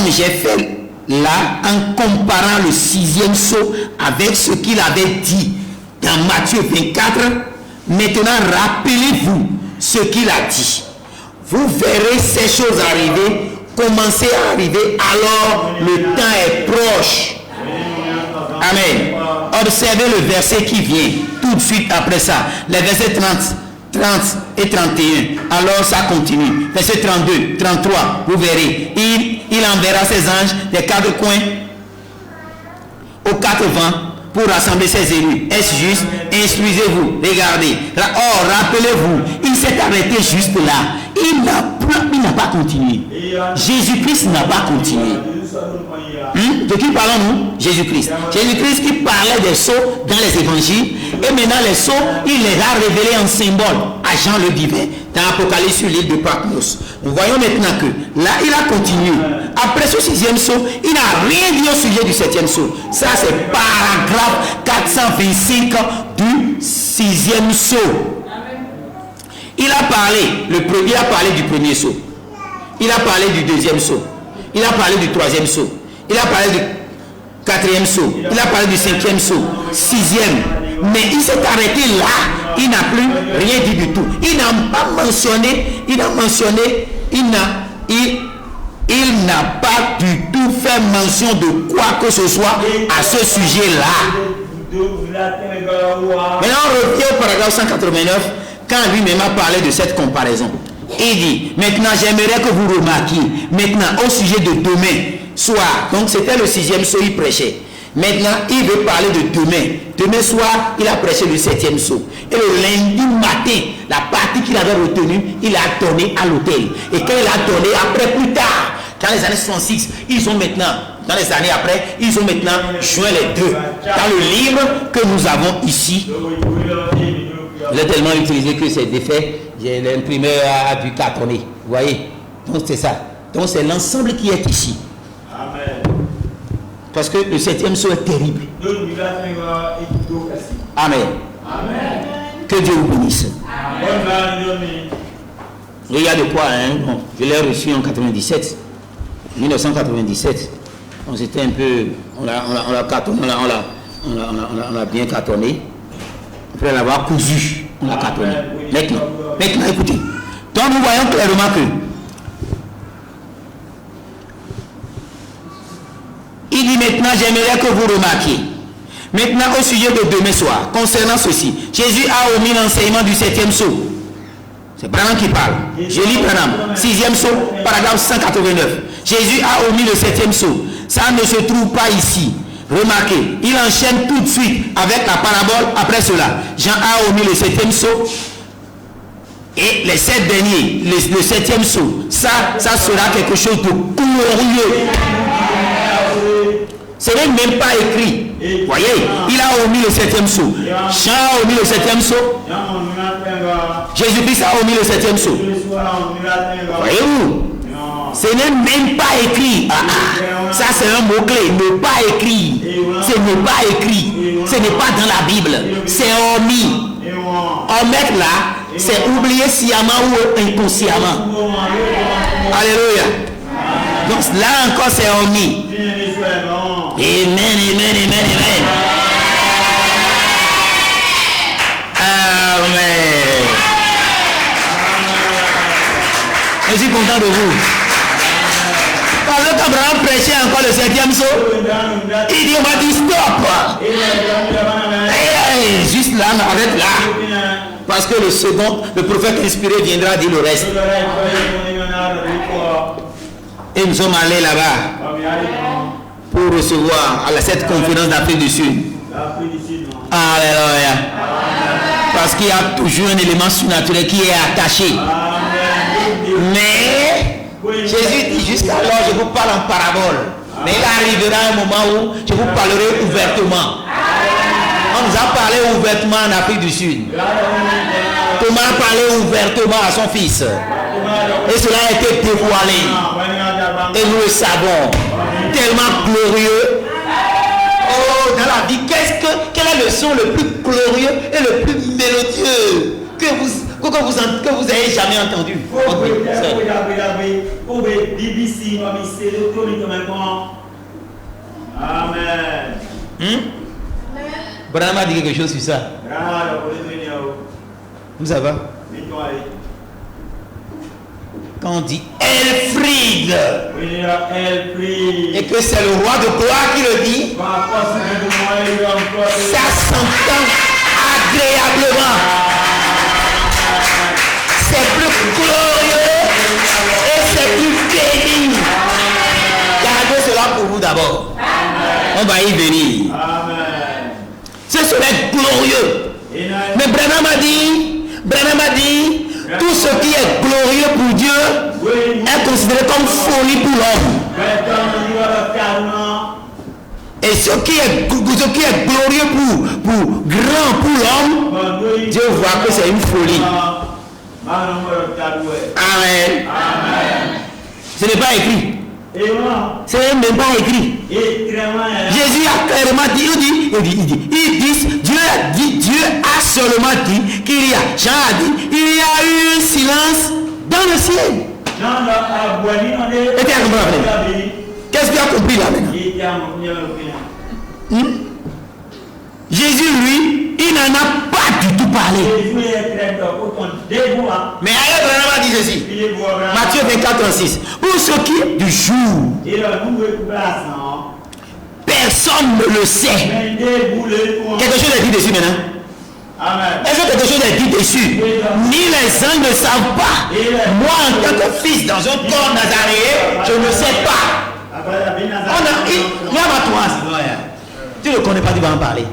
j'ai fait là, en comparant le 6e saut avec ce qu'il avait dit dans Matthieu 24, maintenant rappelez-vous ce qu'il a dit. Vous verrez ces choses arriver, commencer à arriver, alors le temps est proche. Amen. Observez le verset qui vient tout de suite après ça. Les versets 30 et 31. Alors ça continue. Verset 32, 33. Vous verrez. Il enverra ses anges des quatre coins aux quatre vents pour rassembler ses élus. Est-ce juste? Instruisez-vous. Regardez. Or, rappelez-vous, il s'est arrêté juste là. Il n'a pas continué. Jésus-Christ n'a pas continué. De qui parlons-nous? Jésus-Christ. Jésus-Christ qui parlait des sceaux dans les évangiles. Et maintenant les sceaux, il les a révélés en symbole à Jean le divin. Dans l'Apocalypse sur l'île de Patmos. Nous voyons maintenant que là, il a continué. Après ce 6e sceau, il n'a rien dit au sujet du 7e sceau. Ça, c'est paragraphe 425 du 6e sceau. Il a parlé du premier sceau. Il a parlé du 2e sceau. Il a parlé du 3e sceau. Il a parlé du 4e sceau. Il a parlé du 5e sceau. 6e. Mais il s'est arrêté là. Il n'a plus rien dit du tout. Il n'a pas mentionné. Il n'a pas du tout fait mention de quoi que ce soit à ce sujet-là. Maintenant, on revient au paragraphe 189, quand lui-même a parlé de cette comparaison. Il dit, maintenant j'aimerais que vous remarquiez, maintenant au sujet de demain soir, donc c'était le 6e sceau, il prêchait. Maintenant, il veut parler de demain. Demain soir, il a prêché le 7e sceau. Et le lundi matin, la partie qu'il avait retenue, il a donné à l'hôtel. Et quand il a donné, après, plus tard, dans les années 66, ils ont maintenant, dans les années après, ils ont maintenant joint les deux. Dans le livre que nous avons ici, il est tellement utilisé que c'est défait. L'imprimeur a dû cartonner. Vous voyez? Donc c'est ça. Donc c'est l'ensemble qui est ici. Amen. Parce que le 7e sceau est terrible. Amen. Amen. Que Dieu vous bénisse. Il y a de quoi, hein? Bon, je l'ai reçu en 1997. On s'était un peu, on l'a cartonné, on l'a bien cartonné. Après l'avoir cousu, on l'a cartonné. Maintenant, écoutez. Donc nous voyons clairement que il dit maintenant, j'aimerais que vous remarquiez. Maintenant, au sujet de demain soir, concernant ceci, Jésus a omis l'enseignement du 7e sceau. C'est Branham qui parle. Je lis Branham. 6e sceau, paragraphe 189. Jésus a omis le 7e sceau. Ça ne se trouve pas ici. Remarquez, il enchaîne tout de suite avec la parabole après cela. Jean a omis le 7e sceau. Et les 7 derniers, le 7e sceau, ça sera quelque chose de glorieux. Ce n'est même pas écrit. Voyez, il a omis le 7e sceau. Jean a omis le 7e sceau. Jésus-Christ a omis le 7e sceau. Voyez-vous? Ce n'est même pas écrit. Ça c'est un mot-clé. Ne pas écrit. Ce n'est pas écrit. Ce n'est pas dans la Bible. C'est omis. Omettre là, c'est oublier sciemment ou inconsciemment. Alléluia. Donc là encore c'est omis. Amen, amen, amen, amen. Amen. Je suis content de vous. Parce que quand Abraham prêchait encore le 7e sceau, il dit on m'a dit stop. Et juste là, on arrête là. Parce que le second, le prophète inspiré viendra dire le reste. Et nous sommes allés là-bas pour recevoir à cette conférence d'Afrique du Sud. Alléluia. Parce qu'il y a toujours un élément surnaturel qui est attaché. Mais Jésus dit jusqu'alors je vous parle en parabole. Mais il arrivera un moment où je vous parlerai ouvertement. On nous a parlé ouvertement en Afrique du Sud. Thomas a parlé ouvertement à son fils. Et cela a été dévoilé. Et nous le savons. Tellement glorieux. Oh, dans la vie, quel est le son le plus glorieux et le plus mélodieux que vous ayez jamais entendu? Amen. Branham a dit quelque chose sur ça. Vous savez? Quand on dit Elfried, et que c'est le roi de gloire qui le dit, ça s'entend agréablement. C'est plus glorieux et c'est plus béni. Gardez cela pour vous d'abord. On va y venir. Ce serait glorieux. Mais Branham a dit, tout ce qui est glorieux pour Dieu est considéré comme folie pour l'homme. Et ce qui est glorieux pour grand pour l'homme, Dieu voit que c'est une folie. Amen. Ce n'est pas écrit. Ce n'est même pas écrit. Jésus a clairement dit, Dieu a seulement dit qu'il y a, Jean a dit, il y a eu un silence dans le ciel. Qu'est-ce qu'il a compris là maintenant? Jésus, lui, il n'en a pas du tout parlé. Mais ailleurs, on dit ceci. Matthieu 24:36. Pour ce qui est du jour, personne ne le sait. Quelque chose est dit dessus maintenant. Est-ce que quelque chose est dit dessus? Ni les anges ne savent pas. Moi, en tant que fils dans un corps nazaréen, je ne sais pas. Tu ne le connais pas, tu vas en parler.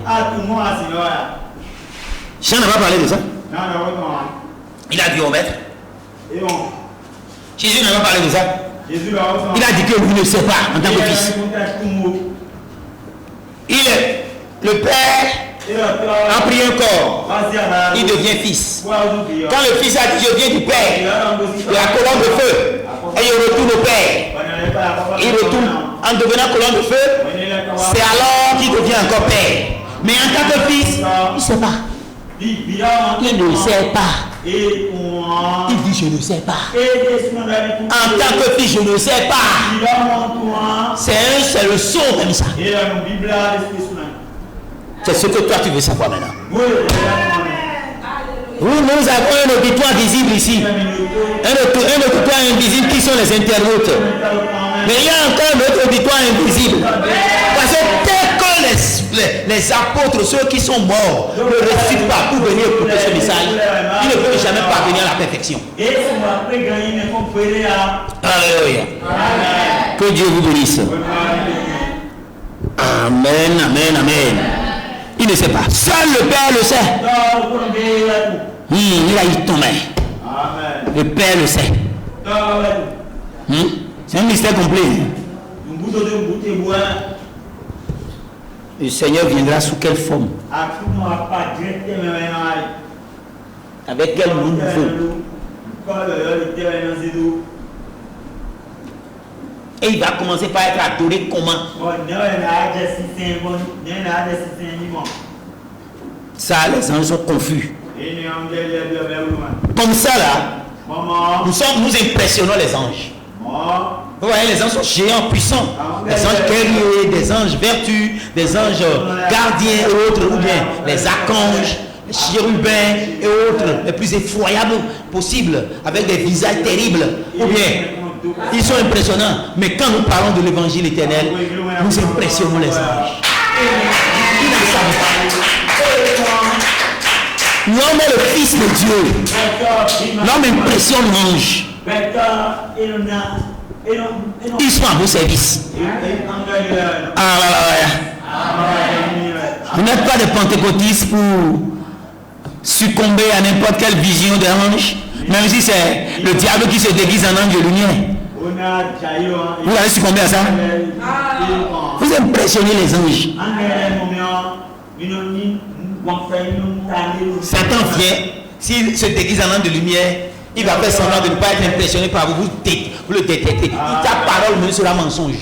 Jean n'a pas parlé de ça. Il a dit au maître. Jésus n'a pas parlé de ça. Il a dit que lui ne sait pas en tant que fils. Le père a pris un corps. Il devient fils. Quand le fils a dit je viens du père, de la colonne de feu, et il retourne au père. Il retourne en devenant colonne de feu. C'est alors qu'il devient encore père. Mais en tant que fils, il ne sait pas. Il ne sait pas. Il dit je ne sais pas. En tant que fils, je ne sais pas. C'est le son comme ça. C'est ce que toi tu veux savoir maintenant. Nous avons un auditoire visible ici. Un auditoire invisible qui sont les internautes. Mais il y a encore un autre auditoire invisible. Parce que dès que les apôtres, ceux qui sont morts, ne réussissent pas pour venir écouter ce message, ils ne peuvent jamais parvenir à la perfection. Alléluia. Que Dieu vous bénisse. Amen, amen, amen. Il ne sait pas. Seul le Père le sait. Il a eu ton main. Le Père le sait. C'est un mystère complet. Le Seigneur viendra sous quelle forme? Avec quel nom nouveau? Et il va commencer par être adoré comment? Ça, les anges sont confus. Comme ça là, nous impressionnons les anges. Vous voyez, les anges sont géants, puissants. Des anges guerriers, des anges vertus, des anges gardiens et autres, ou bien les archanges, les chérubins et autres, les plus effroyables possibles, avec des visages terribles. Ou bien, ils sont impressionnants. Mais quand nous parlons de l'évangile éternel, nous impressionnons les anges. Ils ne savent pas. L'homme est le fils de Dieu. L'homme impressionne l'ange. Ils sont à vos services. Vous n'êtes pas des pentecôtistes pour succomber à n'importe quelle vision de l'ange, même si c'est le diable qui se déguise en ange de lumière. Vous allez succomber à ça? Vous impressionnez les anges. Satan vient, s'il se déguise en ange de lumière, il va faire semblant de ne pas être impressionné par vous. Vous le détectez. Ta parole même sera mensonge.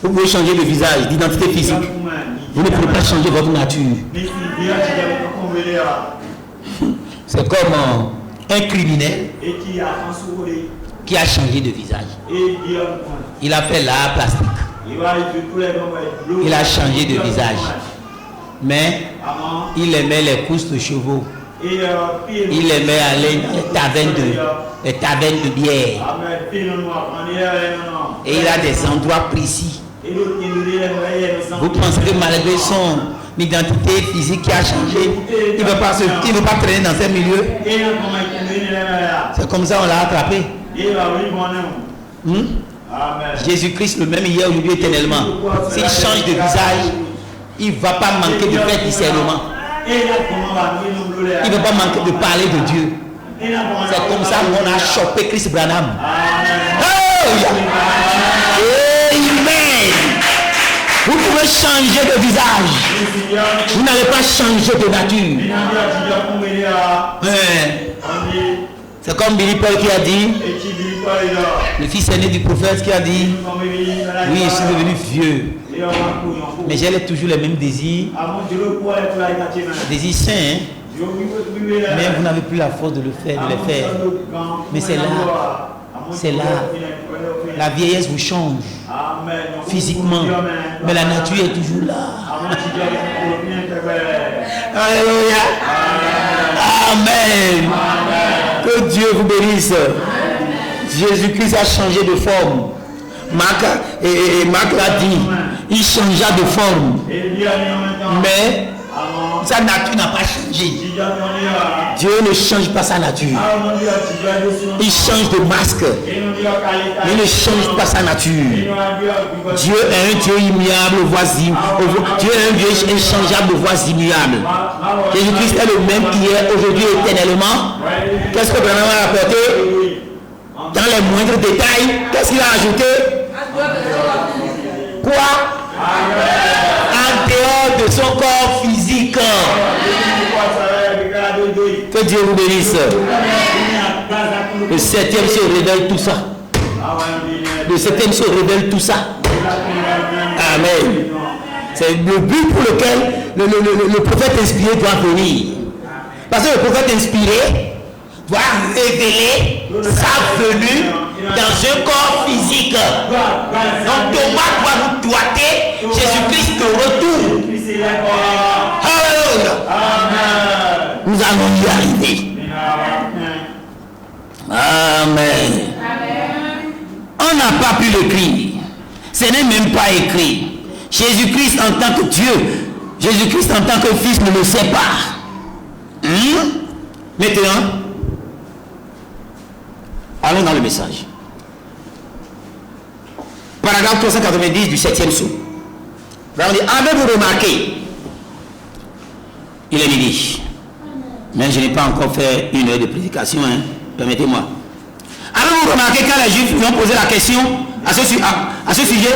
Vous pouvez changer de visage, d'identité physique. Vous ne pouvez pas changer votre nature. C'est comme un criminel qui a changé de visage. Il a fait l'art plastique. Il a changé de visage. Mais il aimait les courses de chevaux. Il aimait aller dans les tavernes de bière. Et il a des endroits précis. Vous pensez que malgré son identité physique qui a changé, il ne veut pas traîner dans ces milieux? C'est comme ça on l'a attrapé. Jésus-Christ le même hier, aujourd'hui, éternellement. S'il change de visage, il ne va pas manquer de faire discernement. Il ne va pas manquer de parler de Dieu. C'est comme ça qu'on a chopé Chris Branham. Amen. Vous pouvez changer de visage. Vous n'allez pas changer de nature. C'est comme Billy Paul qui a dit, le fils aîné du prophète qui a dit, oui, je suis devenu vieux, mais j'ai toujours les mêmes désirs, désirs sains, hein? Mais vous n'avez plus la force de le faire, de les faire. Mais c'est là, la vieillesse vous change physiquement, mais la nature est toujours là. Alléluia. Amen. Que Dieu vous bénisse. Jésus-Christ a changé de forme. Marc l'a dit, il changea de forme. Mais sa nature n'a pas changé. Dieu ne change pas sa nature. Il change de masque. Il ne change pas sa nature. Dieu est un Dieu immuable, Dieu est un Dieu inchangeable, voix immuable. Jésus-Christ est le même hier, aujourd'hui, éternellement. Qu'est-ce que Branham a apporté? Dans les moindres détails, qu'est-ce qu'il a ajouté? Quoi? En dehors de son corps physique. Que Dieu vous bénisse. Le septième se révèle tout ça. Le septième se révèle tout ça. Amen. C'est le but pour lequel le prophète inspiré doit venir. Parce que le prophète inspiré doit révéler sa venue dans un corps physique. Donc Thomas doit nous doiter Jésus-Christ de retour. Alléluia. Nous allons y arriver. Amen. On n'a pas pu l'écrire. Ce n'est même pas écrit. Jésus-Christ en tant que Dieu, Jésus-Christ en tant que Fils ne le sait pas. Maintenant, allons dans le message. Paragraphe 390 du 7e sceau. Avez-vous remarqué? Il est midi. Mais je n'ai pas encore fait une heure de prédication. Permettez-moi. Avez-vous remarqué quand les Juifs lui ont posé la question à ce sujet?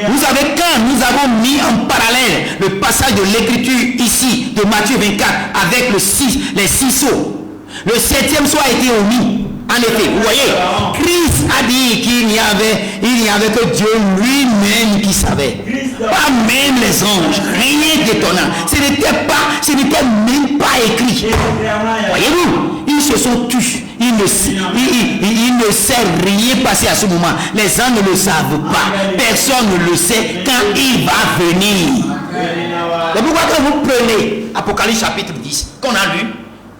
Vous savez, quand nous avons mis en parallèle le passage de l'écriture ici, de Matthieu 24, avec les 6 sceaux, le 7e sceau a été omis. En effet, vous voyez, Christ a dit qu'il n'y avait que Dieu lui-même qui savait. Pas même les anges, rien d'étonnant. Ce n'était même pas écrit. Voyez-vous, ils se sont tus. Il ne s'est rien passé à ce moment. Les anges ne le savent pas. Personne ne le sait quand il va venir. C'est pourquoi quand vous prenez Apocalypse chapitre 10, qu'on a lu,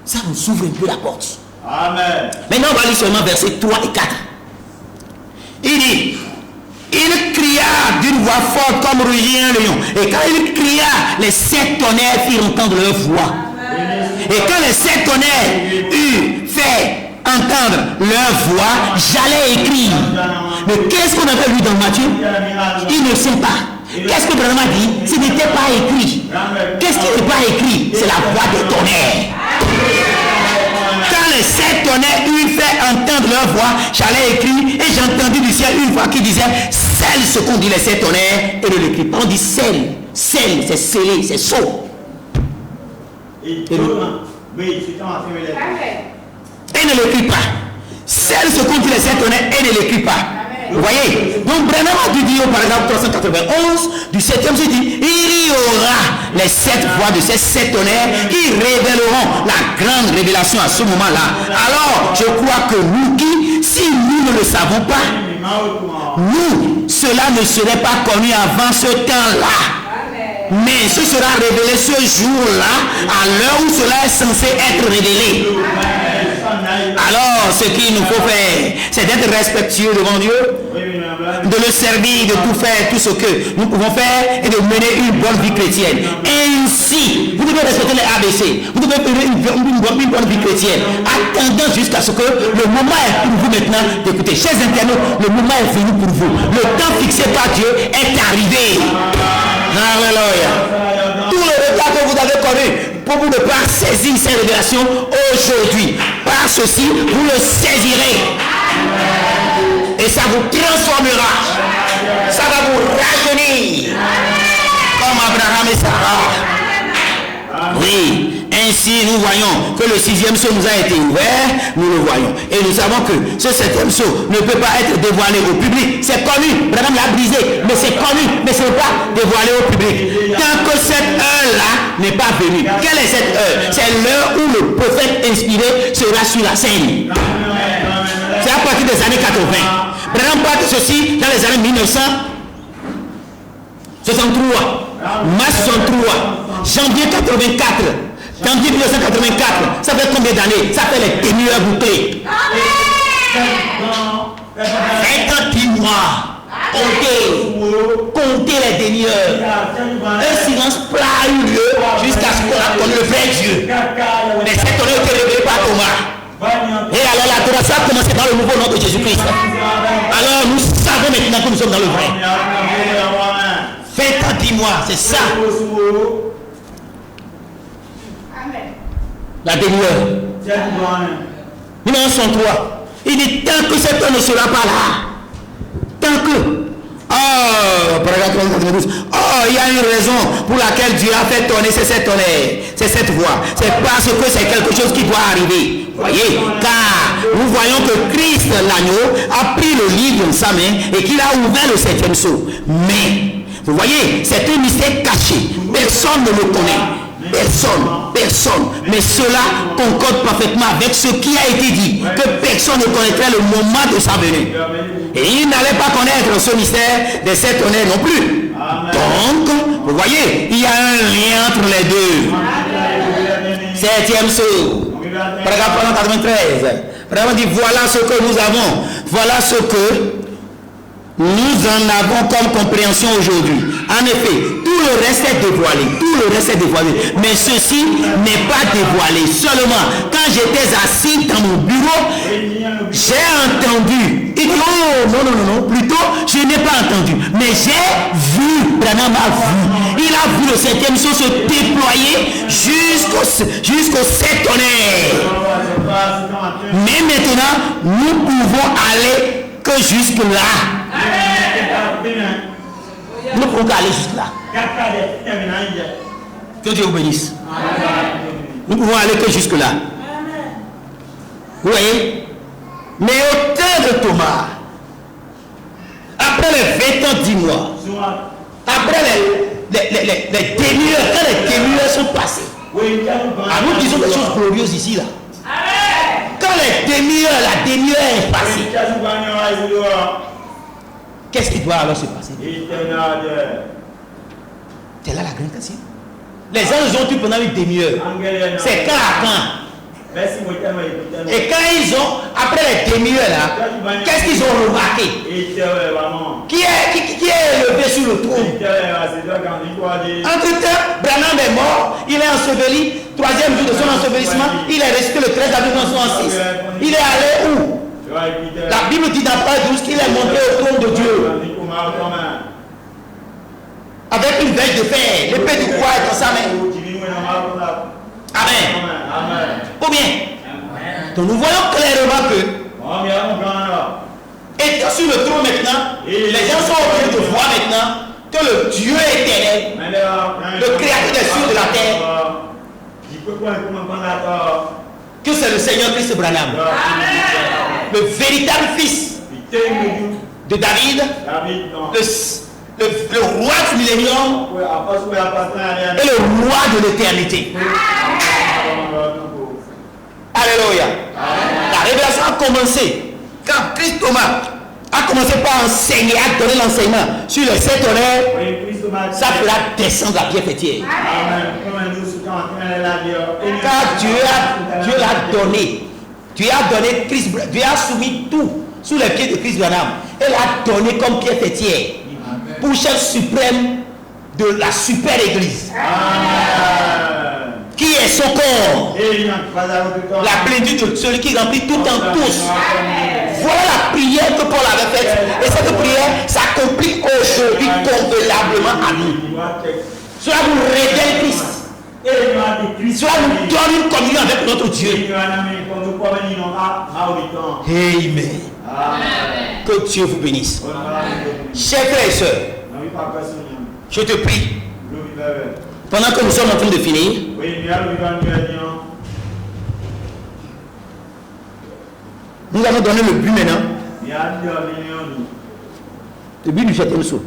ça nous ouvre un peu la porte. Amen. Maintenant, on va lire seulement versets 3 et 4. Il dit, il cria d'une voix forte comme rugit un lion. Et quand il cria, les 7 tonnerres firent entendre leur voix. Amen. Et quand les 7 tonnerres eurent fait entendre leur voix, j'allais écrire. Mais qu'est-ce qu'on avait lu dans Matthieu? Il ne sait pas. Qu'est-ce que Branham a dit? Ce n'était pas écrit. Qu'est-ce qui n'est pas écrit? C'est la voix des tonnerres. Quand les 7 tonnerres eurent fait entendre leur voix, j'allais écrire et j'ai entendu du ciel une voix qui disait, scelle ce qu'on dit les 7 tonnerres et ne l'écrit pas. On dit scelle, c'est scellé, c'est sceau. Et ne l'écrit pas. Scelle ce qu'on dit les 7 tonnerres et ne l'écrit pas. Vous voyez? Donc Branham a dû dire par exemple 391 du 7e, il dit, il y aura les 7 voix de ces 7 tonnerres qui révéleront la grande révélation à ce moment-là. Alors je crois que nous qui, si nous ne le savons pas, nous, cela ne serait pas connu avant ce temps-là. Mais ce sera révélé ce jour-là, à l'heure où cela est censé être révélé. Alors, ce qu'il nous faut faire, c'est d'être respectueux devant Dieu, de le servir, de tout faire, tout ce que nous pouvons faire et de mener une bonne vie chrétienne. Ainsi, vous devez respecter les ABC, vous devez mener une bonne vie chrétienne, attendant jusqu'à ce que le moment est pour vous maintenant d'écouter. Chers internautes, le moment est venu pour vous. Le temps fixé par Dieu est arrivé. Alléluia. Tout le retard que vous avez connu, pour vous ne pas saisir ces révélations aujourd'hui, par ceci, vous le saisirez. Et ça vous transformera. Ça va vous rajeunir. Comme Abraham et Sarah. Oui. Ainsi, nous voyons que le 6e sceau nous a été ouvert. Nous le voyons. Et nous savons que ce 7e sceau ne peut pas être dévoilé au public. C'est connu. Abraham l'a brisé. Mais c'est connu. Mais ce n'est pas dévoilé au public. Tant que cette heure-là n'est pas venue. Quelle est cette heure? C'est l'heure où le prophète inspiré sera sur la scène. C'est à partir des années 80. Abraham parle de ceci dans les années 1963. Mars 63. Janvier 84. Janvier 1984, ça fait combien d'années? Ça fait les demi-heures bouclées. 50 mois. Comptez les demi-heures. Un silence plat a eu lieu jusqu'à ce qu'on a connu le vrai Dieu. Mais cette honneur était révélée par Thomas. Et alors l'adoration a commencé dans le nouveau nom de Jésus-Christ. Alors nous savons maintenant que nous sommes dans le vrai. 20 mois, c'est ça. La demi-heure. 1963. Il dit tant que cet homme ne sera pas là. Tant que. Il y a une raison pour laquelle Dieu a fait tourner cette tonnerre. C'est cette voix. C'est parce que c'est quelque chose qui doit arriver. Voyez, car nous voyons que Christ, l'agneau, a pris le livre dans sa main et qu'il a ouvert le 7e sceau. Mais, vous voyez, c'est un mystère caché. Personne ne le connaît. Personne. Mais cela concorde parfaitement avec ce qui a été dit, que personne ne connaîtrait le moment de sa venue. Et il n'allait pas connaître ce mystère des 7 tonnerres non plus. Donc, vous voyez, il y a un lien entre les deux. 7e sceau. Paragraphe 93. Paragraphe dit, voilà ce que nous avons. Voilà ce que nous en avons comme compréhension aujourd'hui. En effet, tout le reste est dévoilé. Mais ceci n'est pas dévoilé. Seulement, quand j'étais assis dans mon bureau, j'ai entendu. Il dit, non. Plutôt, je n'ai pas entendu. Mais j'ai vu. Branham a vu. Il a vu le 7e sceau se déployer jusqu'au 7 tonnerres. Mais maintenant, nous pouvons aller que jusque-là. Nous pouvons aller jusque-là. Que Dieu vous bénisse. Nous pouvons aller que jusque-là. Vous voyez? Mais au temps de Thomas, après les 20 ans, 10 mois, après les demi-heures, quand les demi-heures sont passées, nous disons des choses glorieuses ici, là. Quand la demi-heure est passée, qu'est-ce qui doit alors se passer? C'est là la grande question. Les anges ont eu pendant une demi-heure. C'est quand à quand? Et quand ils ont, après les demi-heures là, qu'est-ce qu'ils ont remarqué? Qui est levé sur le trône? Entre-temps, Branham est mort, il est enseveli. 3e jour de son ensevelissement, il est resté le 13 avril 1906. Il est allé où? La Bible dit dans page 12 qu'il est monté au trône de Dieu. Avec une verge de fer, l'épée du roi est dans sa main. Amen. Ou bien, donc nous voyons clairement que, étant sur le trône maintenant, les gens sont obligés de voir maintenant que le Dieu éternel, le créateur des cieux et de la terre, que c'est le Seigneur Christ Branham, le véritable fils de David, le roi du millénium et le roi de l'éternité. Alléluia. La révélation a commencé quand Christ Thomas a commencé par enseigner, à donner l'enseignement sur les 7 tonnerres. ça fera descendre la pierre fêtière. Car Dieu l'a donné. Dieu a donné Christ, Dieu a soumis tout sous les pieds de Christ Branham. Et l'a donné comme pierre fêtière pour chef suprême de la super église. Qui est son corps? La plénitude de celui qui remplit tout en tous. Voilà la prière que Paul avait faite. Et cette prière s'accomplit aujourd'hui convenablement à nous. Cela vous révèle Christ. Cela nous donne une communion avec notre Dieu. Amen. Que Dieu vous bénisse. Chers frères et sœurs, je te prie, pendant que nous sommes en train de finir, nous allons donner le but maintenant. Le but du 7e saut.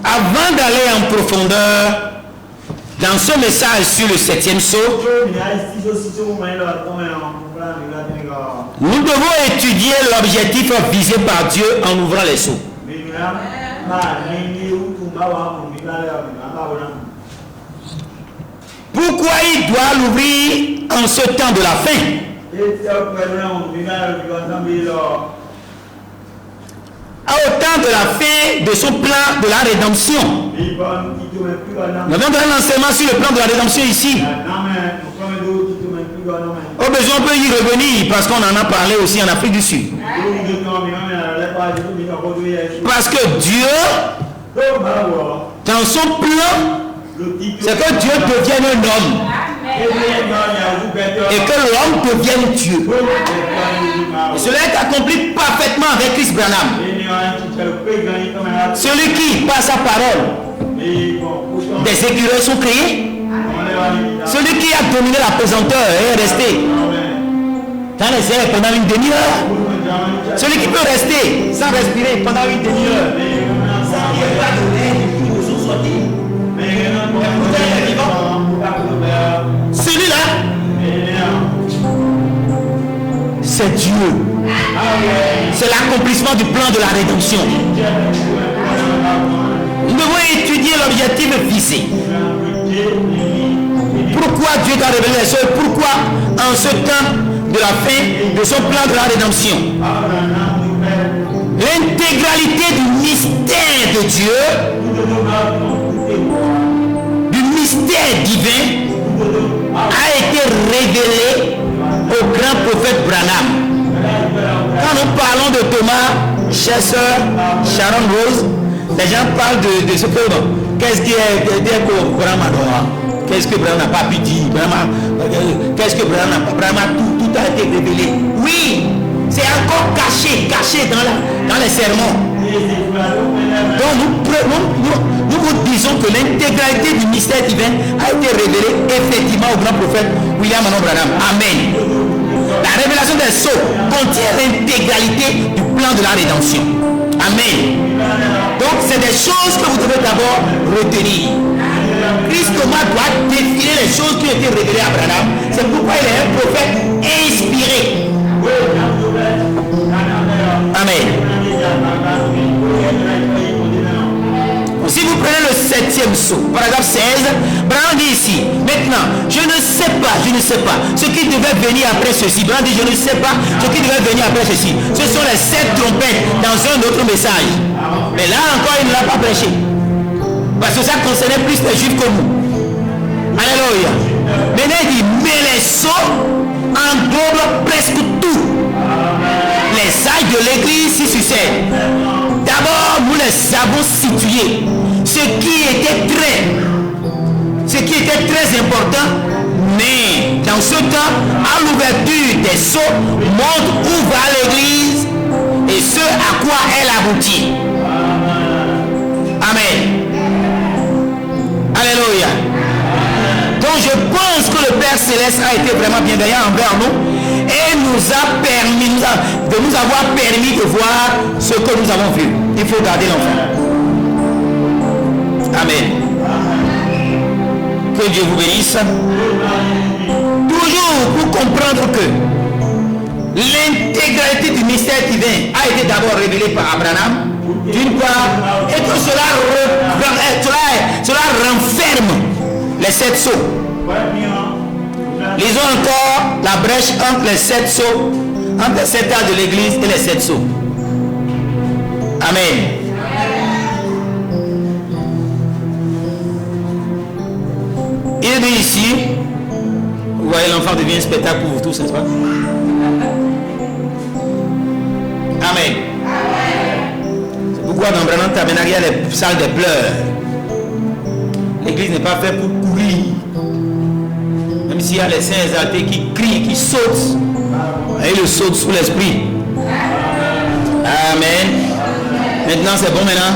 Avant d'aller en profondeur dans ce message sur le 7e saut, nous devons étudier l'objectif visé par Dieu en ouvrant les seaux. Pourquoi il doit l'ouvrir en ce temps de la fin? Au temps de la fin de son plan de la rédemption. Nous avons donné un enseignement sur le plan de la rédemption ici. Au besoin, on peut y revenir parce qu'on en a parlé aussi en Afrique du Sud. Parce que Dieu, dans son plan, c'est que Dieu devienne un homme. Et que l'homme devienne Dieu. Et cela est accompli parfaitement avec Christ Branham. Celui qui, par sa parole, des écureuils sont créés. Celui qui a dominé la pesanteur est resté dans les airs pendant une demi-heure. Celui qui peut rester sans respirer pendant une demi-heure. Celui-là, c'est Dieu. C'est l'accomplissement du plan de la rédemption. Nous devons étudier l'objectif visé. Pourquoi Dieu t'a révélé les choses? Pourquoi en ce temps de la fin de son plan de la rédemption? L'intégralité du mystère de Dieu, du mystère divin, a été révélé au grand prophète Branham. Quand nous parlons de Thomas, chère sœur Sharon Rose, les gens parlent de ce que qu'est-ce qui est que Branham a, qu'est-ce que Branham n'a pas pu dire, qu'est-ce que Branham n'a pas, Branham tout a été révélé. Oui, c'est encore caché dans les sermons. Donc nous vous disons que l'intégralité du mystère divin a été révélée effectivement au grand prophète William Monroe Branham. Amen. La révélation des sceaux contient l'intégralité du plan de la rédemption. Amen. Donc c'est des choses que vous devez d'abord retenir. Christ Thomas doit définir les choses qui ont été révélées à Branham. C'est pourquoi il est un prophète inspiré. Amen. Si vous prenez le 7e saut, paragraphe 16, Branham dit ici, maintenant, je ne sais pas ce qui devait venir après ceci. Branham dit, je ne sais pas ce qui devait venir après ceci. Ce sont les 7 trompettes dans un autre message. Mais là encore, il ne l'a pas prêché. Parce que ça concernait plus les juifs que nous. Alléluia. Maintenant, il dit, mais les sceaux englobent presque tout. Les sages de l'église s'y succèdent. D'abord, nous les avons situés. Ce qui était très important, mais dans ce temps, à l'ouverture des sceaux, montre où va l'église et ce à quoi elle aboutit. Amen. Alléluia. Donc je pense que le Père Céleste a été vraiment bienveillant envers nous et nous a permis, de nous avoir permis de voir ce que nous avons vu. Il faut garder l'enfant. Amen. Que Dieu vous bénisse. Toujours pour comprendre que l'intégralité du mystère divin a été d'abord révélée par Abraham, d'une part, et que cela renferme les 7 sceaux. Lisons encore la brèche entre les 7 sceaux, entre les 7 âges de l'église et les 7 sceaux. Amen. Il dit ici, vous voyez, l'enfant devient un spectacle pour vous tous, n'est-ce pas? Amen. C'est pourquoi dans Branham Tabernacle, il y a les salles des pleurs. L'église n'est pas faite pour courir. Même s'il y a les saints exaltés qui crient, qui sautent, et ils le sautent sous l'esprit. Amen. Maintenant, c'est bon maintenant?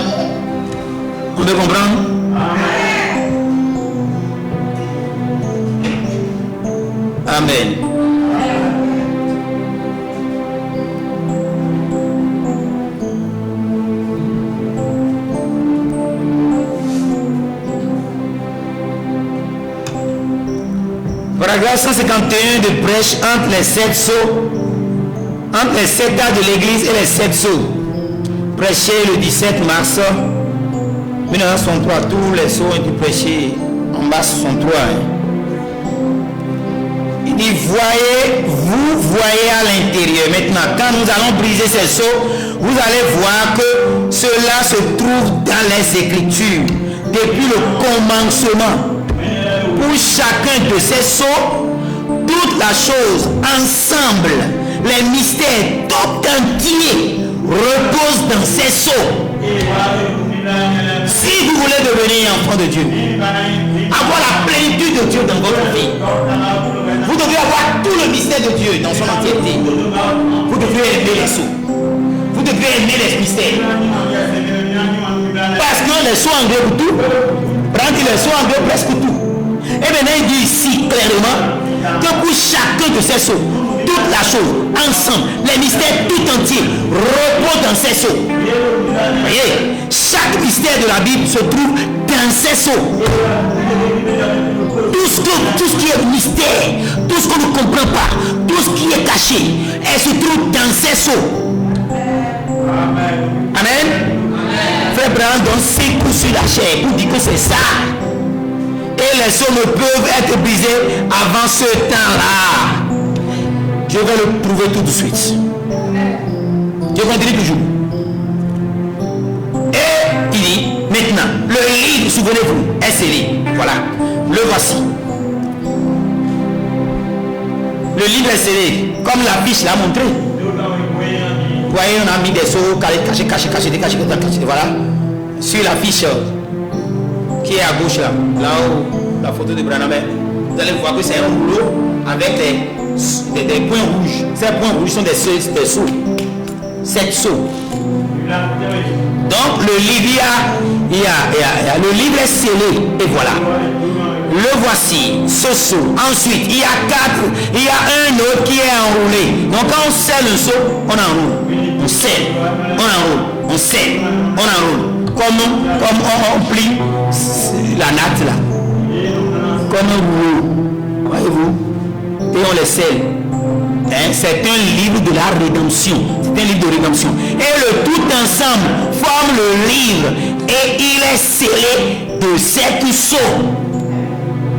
On peut comprendre? Amen. Paragraphe 151 de brèche entre les 7 sceaux, entre les 7 âges de l'église et les 7 sceaux. Prêché le 17 mars 1963. Tous les sceaux ont été prêchés en bas 63. Il dit, vous voyez à l'intérieur. Maintenant, quand nous allons briser ces sceaux, vous allez voir que cela se trouve dans les Écritures, depuis le commencement. Pour chacun de ces sceaux, toute la chose ensemble, les mystères tout entiers reposent dans ces sceaux. Si vous voulez devenir enfant de Dieu, avoir la plénitude de Dieu dans votre vie, vous devez avoir tout le mystère de Dieu dans son entièreté. Vous devez aimer les sceaux. Vous devez aimer les mystères. Parce que les sceaux englobe tout. Prendre les sceaux englobe presque tout. Et maintenant il dit ici clairement que pour chacun de ces sceaux, toute la chose ensemble, les mystères tout entiers reposent dans ces sceaux. Voyez, chaque mystère de la Bible se trouve dans ces sceaux. Tout ce qui est mystère, tout ce qu'on ne comprend pas, tout ce qui est caché, elle se trouve dans ces sceaux. Amen. Frère Branham donne 5 coups sur la chair pour dire que c'est ça. Et les sceaux ne peuvent être brisés avant ce temps-là. Je vais le prouver tout de suite. Je continue toujours. Et il dit, maintenant, le livre, souvenez-vous, est scellé. Voilà, le voici. Le livre est scellé, comme la biche l'a montré. Vous voyez, on a mis des sceaux cachés, voilà. Sur la fiche qui est à gauche là-haut, la photo de Branham, vous allez voir que c'est un rouleau avec des points rouges. Ces points rouges sont des sceaux. 7 sceaux. Donc le livre, le livre est scellé, et voilà. Le voici, ce sceau. Ensuite, il y a un autre qui est enroulé. Donc quand on scelle le sceau, on enroule. On scelle, on enroule, on scelle, on enroule. Comme on plie la natte là. Comme un rouleau. Voyez-vous? Et on les scelle. C'est un livre de la rédemption. C'est un livre de rédemption. Et le tout ensemble forme le livre. Et il est scellé de 7 sceaux.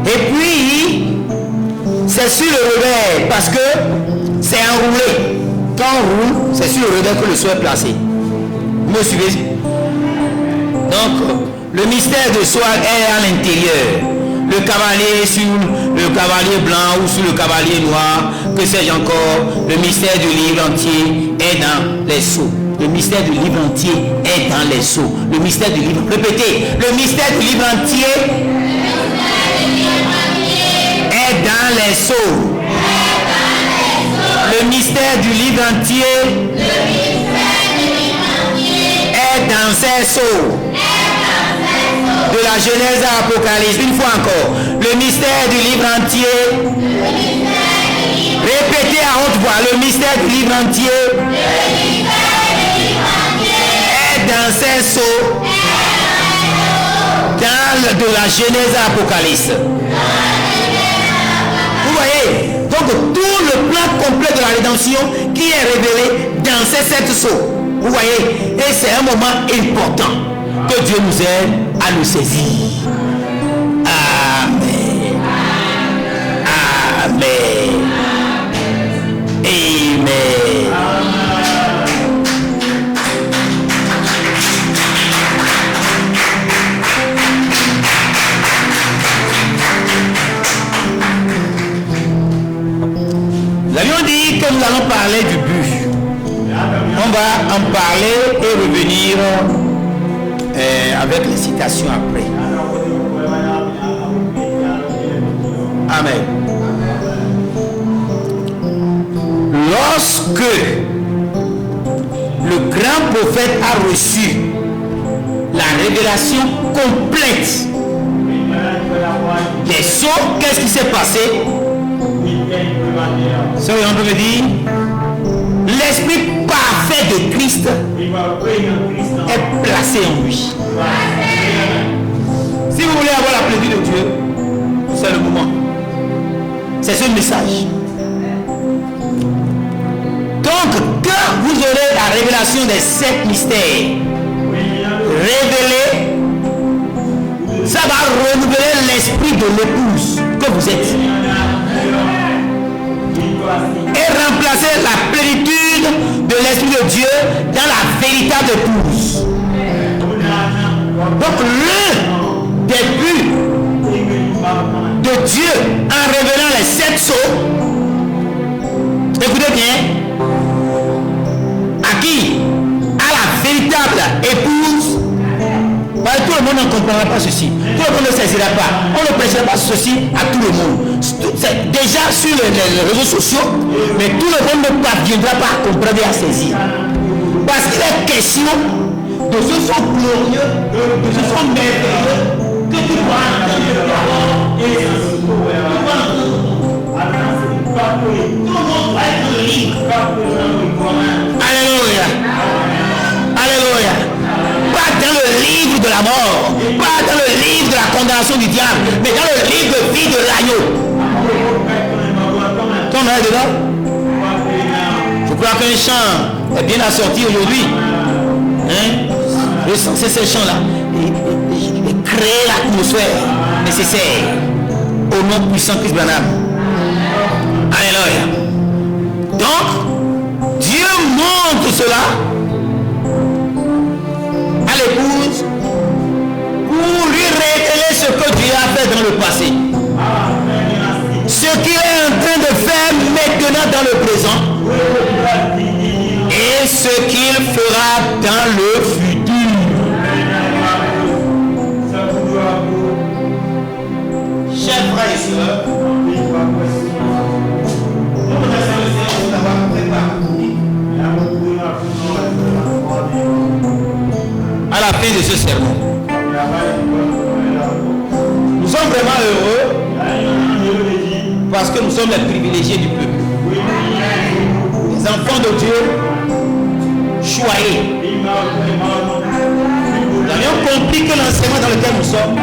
Et puis, c'est sur le revers. Parce que c'est enroulé. Quand on roule, c'est sur le revers que le sceau est placé. Vous me suivez? Donc, le mystère de soi est à l'intérieur. Le cavalier sur le cavalier blanc ou sur le cavalier noir, que sais-je encore, le mystère du livre entier est dans les sceaux. Le mystère du livre entier est dans les sceaux. Le mystère du livre, répétez, le mystère du livre entier est dans les sceaux. Le mystère du livre entier est dans ces sceaux. De la Genèse à l'Apocalypse, une fois encore, le mystère du livre entier, répétez à haute voix, le mystère du livre entier est dans ces sceaux, de la Genèse à l'Apocalypse. Vous voyez, donc tout complet de la rédemption qui est révélé dans ces 7 sceaux. Vous voyez, et c'est un moment important que Dieu nous aide à nous saisir. Amen. Amen. Amen. Nous avions dit que nous allons parler du but. On va en parler et revenir avec les citations après. Amen. Lorsque le grand prophète a reçu la révélation complète des sceaux, qu'est-ce qui s'est passé? Ça, on peut me dire, l'esprit parfait de Christ est placé en lui. Si vous voulez avoir la plénitude de Dieu, c'est le moment. C'est ce message. Donc, quand vous aurez la révélation des 7 mystères révélés, ça va renouveler l'esprit de l'épouse que vous êtes et remplacer la plénitude de l'esprit de Dieu dans la véritable épouse. Donc l'un des buts de Dieu en révélant les 7 sceaux, écoutez bien, à qui? À la véritable épouse. Tout le monde ne comprendra pas ceci. Tout le monde ne saisira pas. On ne prêchera pas ceci à tout le monde. Déjà sur les réseaux sociaux, mais tout le monde ne parviendra pas à comprendre et à saisir. Parce qu'il est question de ce son glorieux, de ce son merveilleux que tu vois entendre. Et tout le monde va être libre. Alléluia. Alléluia. Pas dans le livre de la mort, pas dans le livre de la condamnation du diable, mais dans le livre de vie de l'agneau. Ton est dedans? Je crois qu'un chant est bien assorti aujourd'hui. Hein? C'est ce chant-là. Et créer l'atmosphère nécessaire au nom puissant Christ Branham. Alléluia. Donc, Dieu montre cela à l'épouse pour lui révéler ce que Dieu a fait dans le passé, ce qu'il est en train de faire maintenant dans le présent et ce qu'il fera dans le futur. Chers frères et sœurs, nous remercions le Seigneur pour l'avoir préparé à la fin de ce sermon. Nous sommes vraiment heureux parce que nous sommes les privilégiés du peuple. Les enfants de Dieu choyés. Nous avions compris que l'enseignement dans lequel nous sommes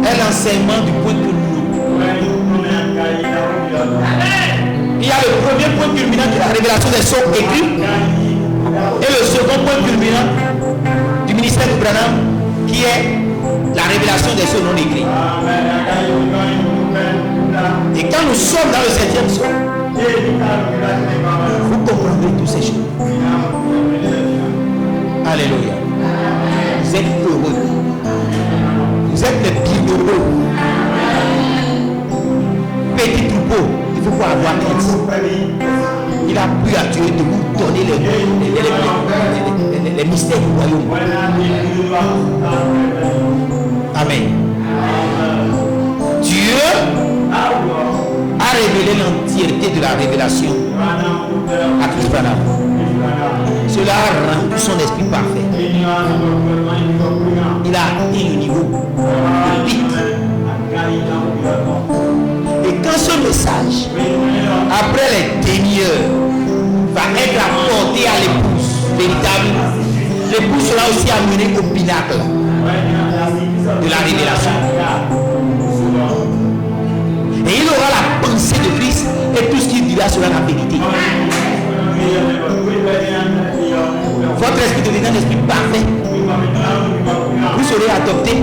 est l'enseignement du point culminant. Il y a le premier point culminant qui est la révélation des sceaux écrits. Et le second point culminant du ministère de Branham qui est la révélation des sceaux non écrits. Et quand nous sommes dans le 7e sceau, vous comprendrez toutes ces choses. Alléluia. Vous êtes heureux. Vous êtes les bienheureux. Petit troupeau, il faut pas avoir tête. Il a plu à Dieu de vous donner les mystères du royaume. Amen. Dieu a révélé l'entièreté de la révélation à Christ Branham. Cela a rendu son esprit parfait. Il a atteint le niveau de pic. Et quand ce message, après les demi-heures, va être apporté à l'épouse véritable, l'épouse sera aussi amenée au pinacle de la révélation. Et il aura la pensée de Christ Et tout ce qu'il dira sera la vérité. Votre esprit deviendra un esprit parfait. Vous serez adopté.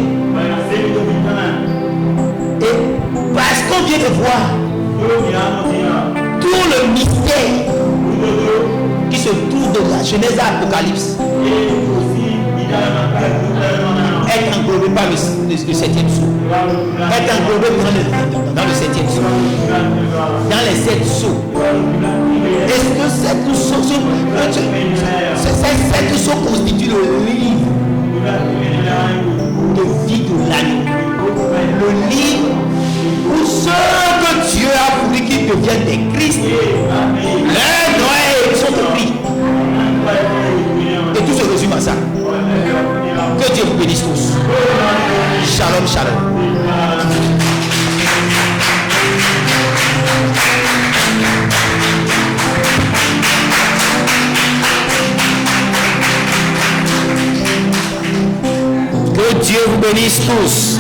Et parce qu'on vient de voir tout le mystère qui se trouve de la Genèse à l'Apocalypse est englobé par le septième sceau. Est englobé dans le septième sceau. Dans les 7 sceaux. Est-ce que ces 7 sceaux constituent le livre de vie de l'agneau? Le livre où ceux que Dieu a voulu qu'ils deviennent des Christ, leurs noms sont écrits. Et tout se résume à ça. Que Dieu vous bénisse tous. Shalom, shalom. Que Dieu vous bénisse tous.